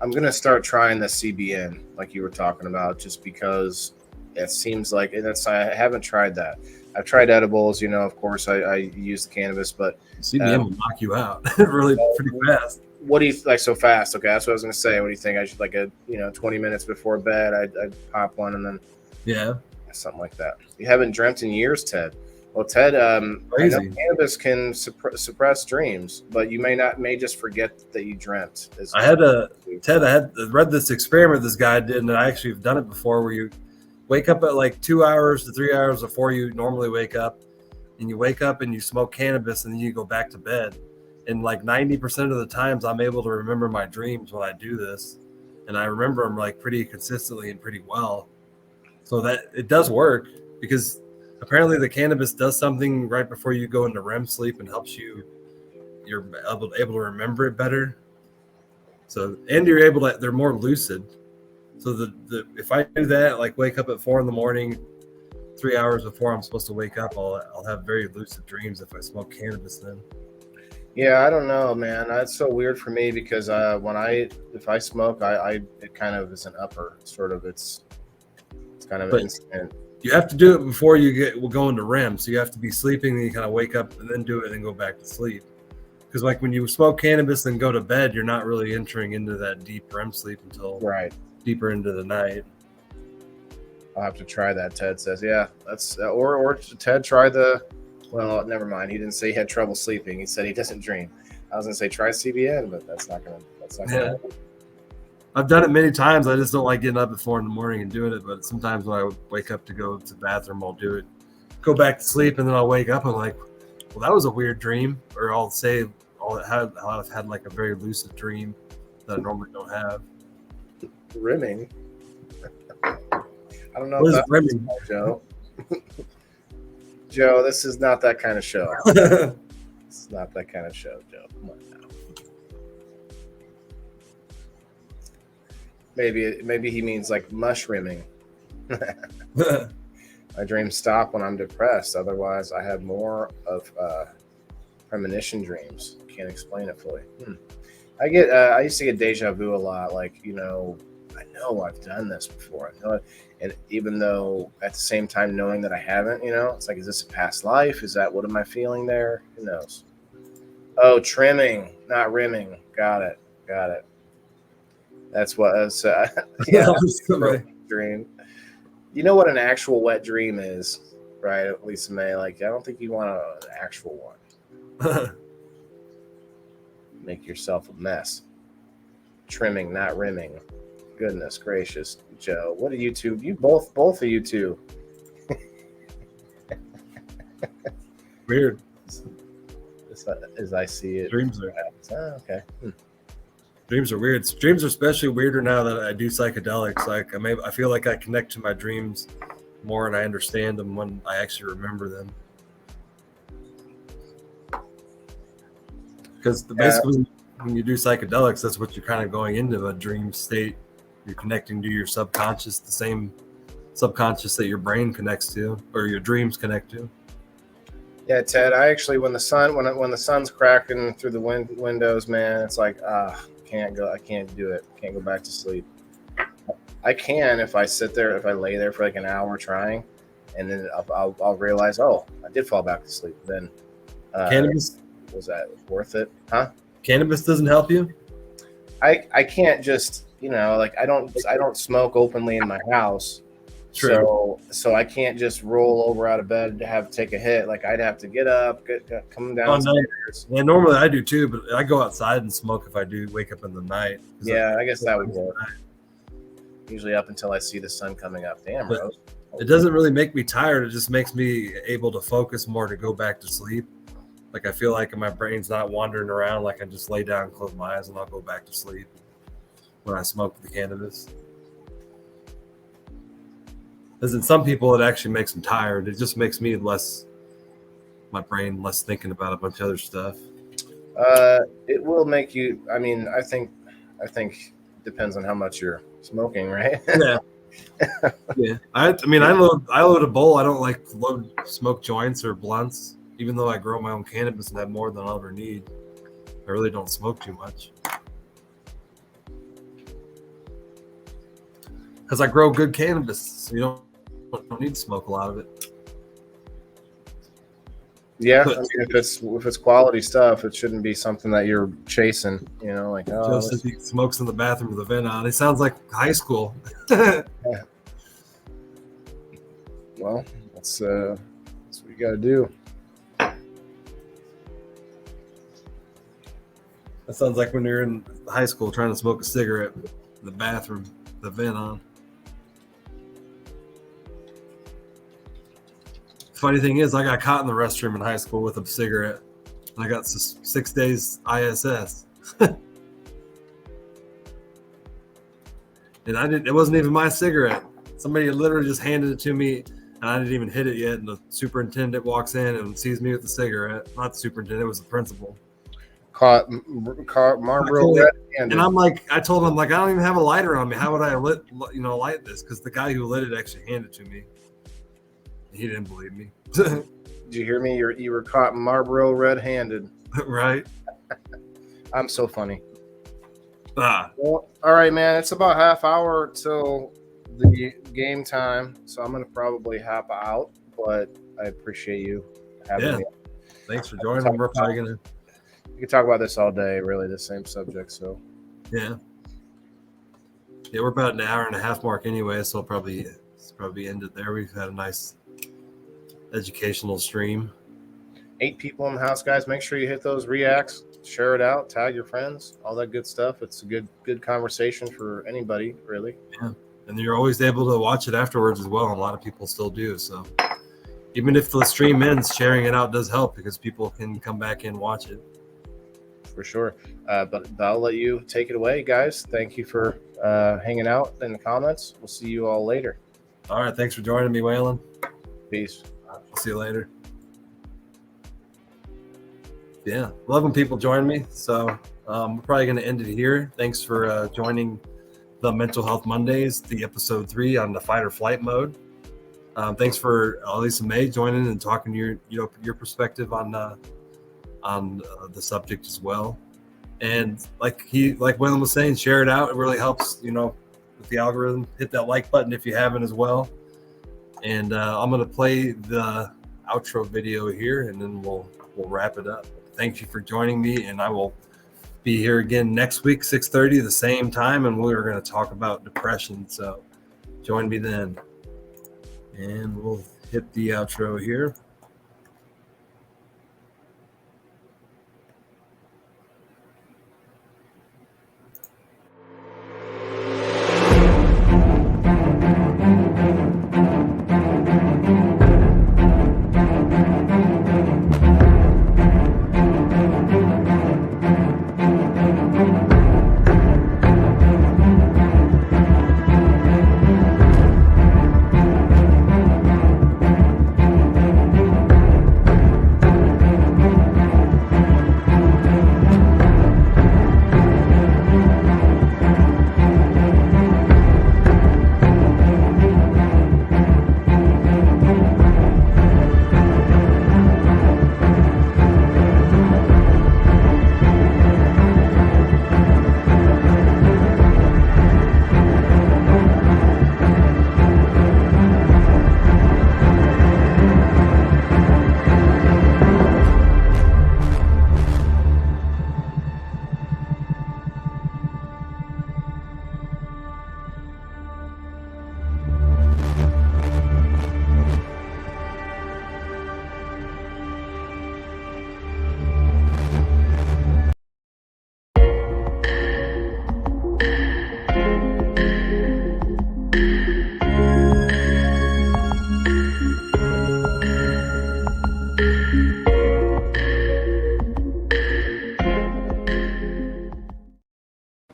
Speaker 5: I'm going to start trying the CBN like you were talking about, just because it seems like I haven't tried that. I've tried edibles, of course I use the cannabis, but
Speaker 1: CBN will knock you out really pretty fast.
Speaker 5: What do you like so fast? Okay, that's what I was going to say. What do you think? I should 20 minutes before bed, I'd pop one and then something like that. You haven't dreamt in years, Ted. Well, Ted, I know cannabis can suppress dreams, but you may just forget that you dreamt.
Speaker 1: I had read this experiment this guy did, and I actually have done it before, where you wake up at like 2 hours to 3 hours before you normally wake up, and you wake up and you smoke cannabis, and then you go back to bed. And like 90% of the times, I'm able to remember my dreams when I do this, and I remember them like pretty consistently and pretty well. So that it does work, because apparently the cannabis does something right before you go into REM sleep and helps you're able to remember it better. So, and they're more lucid. So if I do that, like wake up at 4 a.m, 3 hours before I'm supposed to wake up, I'll have very lucid dreams if I smoke cannabis then.
Speaker 5: Yeah, I don't know, man. That's so weird for me, because if I smoke, it kind of is an upper sort of. It's kind of instant.
Speaker 1: You have to do it before we'll go into REM. So you have to be sleeping, then you kind of wake up and then do it and then go back to sleep. Because like when you smoke cannabis and go to bed, you're not really entering into that deep REM sleep until deeper into the night.
Speaker 5: I'll have to try that. Ted says, yeah, that's or Ted try the. Well, never mind. He didn't say he had trouble sleeping. He said he doesn't dream. I was gonna say try CBN, but that's not gonna happen.
Speaker 1: I've done it many times. I just don't like getting up at 4 a.m. and doing it. But sometimes when I wake up to go to the bathroom, I'll do it, go back to sleep, and then I'll wake up and like, well, that was a weird dream. Or I'll say I've had like a very lucid dream that I normally don't have.
Speaker 5: Rimming. I don't know.
Speaker 1: What is rimming,
Speaker 5: Joe? Joe, this is not that kind of show. It's not that kind of show, Joe. Come on now. Maybe he means like mushrooming. My dreams stop when I'm depressed. Otherwise, I have more of premonition dreams. Can't explain it fully. I used to get deja vu a lot. Like, I know I've done this before. I know it. And even though at the same time knowing that I haven't, it's like, is this a past life? Is that, what am I feeling there? Who knows? Oh, trimming, not rimming. Got it. That's what I was, yeah. Dream. You know what an actual wet dream is, right? Lisa May, like, I don't think you want an actual one. Make yourself a mess. Trimming, not rimming. Goodness gracious, Joe. What are you two? You both of you two.
Speaker 1: Weird.
Speaker 5: As I see it.
Speaker 1: Dreams are
Speaker 5: Okay.
Speaker 1: Dreams are weird. Dreams are especially weirder now that I do psychedelics. Like I feel like I connect to my dreams more and I understand them when I actually remember them. Because basically, when you do psychedelics, that's what you're kind of going into, a dream state. You're connecting to your subconscious, the same subconscious that your brain connects to, or your dreams connect to.
Speaker 5: Yeah, Ted. I actually, when the sun's cracking through the windows, man, it's like, can't go. I can't do it. Can't go back to sleep. I can if I sit there, if I lay there for like an hour trying, and then I'll realize, oh, I did fall back to sleep. Then
Speaker 1: Cannabis,
Speaker 5: was that worth it? Huh?
Speaker 1: Cannabis doesn't help you?
Speaker 5: I can't just, like I don't smoke openly in my house.
Speaker 1: True.
Speaker 5: So I can't just roll over out of bed to take a hit. Like I'd have to get up, come downstairs.
Speaker 1: Yeah, normally I do too, but I go outside and smoke if I do wake up in the night.
Speaker 5: Yeah, I guess that would work. Usually up until I see the sun coming up. Damn,
Speaker 1: but
Speaker 5: Rose.
Speaker 1: It doesn't really make me tired. It just makes me able to focus more to go back to sleep. Like I feel like my brain's not wandering around. Like I just lay down, close my eyes, and I'll go back to sleep when I smoke the cannabis. As in some people, it actually makes them tired. It just makes me my brain less thinking about a bunch of other stuff.
Speaker 5: It will make you. I mean, I think it depends on how much you're smoking, right?
Speaker 1: Yeah. Yeah. I load a bowl. I don't like to load smoke joints or blunts, even though I grow my own cannabis and have more than I'll ever need. I really don't smoke too much. Because I grow good cannabis, so you don't need to smoke a lot of it.
Speaker 5: Yeah, I mean, if it's quality stuff, it shouldn't be something that you're chasing. Like
Speaker 1: Joe says he smokes in the bathroom with a vent on. It sounds like high school.
Speaker 5: Well, that's what you got to do.
Speaker 1: That sounds like when you're in high school trying to smoke a cigarette in the bathroom, the vent on. Funny thing is, I got caught in the restroom in high school with a cigarette. I got 6 days ISS. And it wasn't even my cigarette. Somebody literally just handed it to me, and I didn't even hit it yet. And the superintendent walks in and sees me with the cigarette. Not the superintendent, it was the principal.
Speaker 5: Caught Marlboro red-handed.
Speaker 1: And I'm like, I told him, like, I don't even have a lighter on me. How would I light this? Because the guy who lit it actually handed it to me. He didn't believe me.
Speaker 5: Did you hear me? You were caught Marlboro red-handed.
Speaker 1: Right?
Speaker 5: I'm so funny.
Speaker 1: Ah.
Speaker 5: Well, all right, man. It's about half hour till the game time, so I'm gonna probably hop out. But I appreciate you having me.
Speaker 1: Thanks for joining. We're probably gonna.
Speaker 5: We could talk about this all day. Really, the same subject. So.
Speaker 1: Yeah. Yeah, we're about an hour and a half mark anyway, so I'll probably end it there. We've had a nice educational stream.
Speaker 5: 8 people in the house, guys. Make sure you hit those reacts, share it out, tag your friends, all that good stuff. It's a good conversation for anybody, really.
Speaker 1: Yeah, and you're always able to watch it afterwards as well. And a lot of people still do. So even if the stream ends, sharing it out does help because people can come back and watch it.
Speaker 5: For sure. But I'll let you take it away, guys. Thank you for hanging out in the comments. We'll see you all later.
Speaker 1: All right. Thanks for joining me, Waylon.
Speaker 5: Peace.
Speaker 1: I'll see you later. Yeah, love when people join me. So we're probably going to end it here. Thanks for joining the Mental Health Mondays, the episode 3 on the fight or flight mode. Thanks for Lisa May joining and talking your perspective on the subject as well. And like Waylon was saying, share it out. It really helps, with the algorithm. Hit that like button if you haven't as well. And I'm going to play the outro video here, and then we'll wrap it up. Thank you for joining me, and I will be here again next week, 6:30, the same time, and we're going to talk about depression. So join me then, and we'll hit the outro here.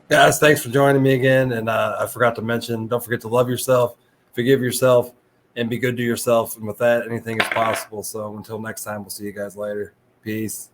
Speaker 1: Guys, thanks for joining me again. And I forgot to mention, don't forget to love yourself, forgive yourself, and be good to yourself. And with that, anything is possible. So until next time, we'll see you guys later. Peace.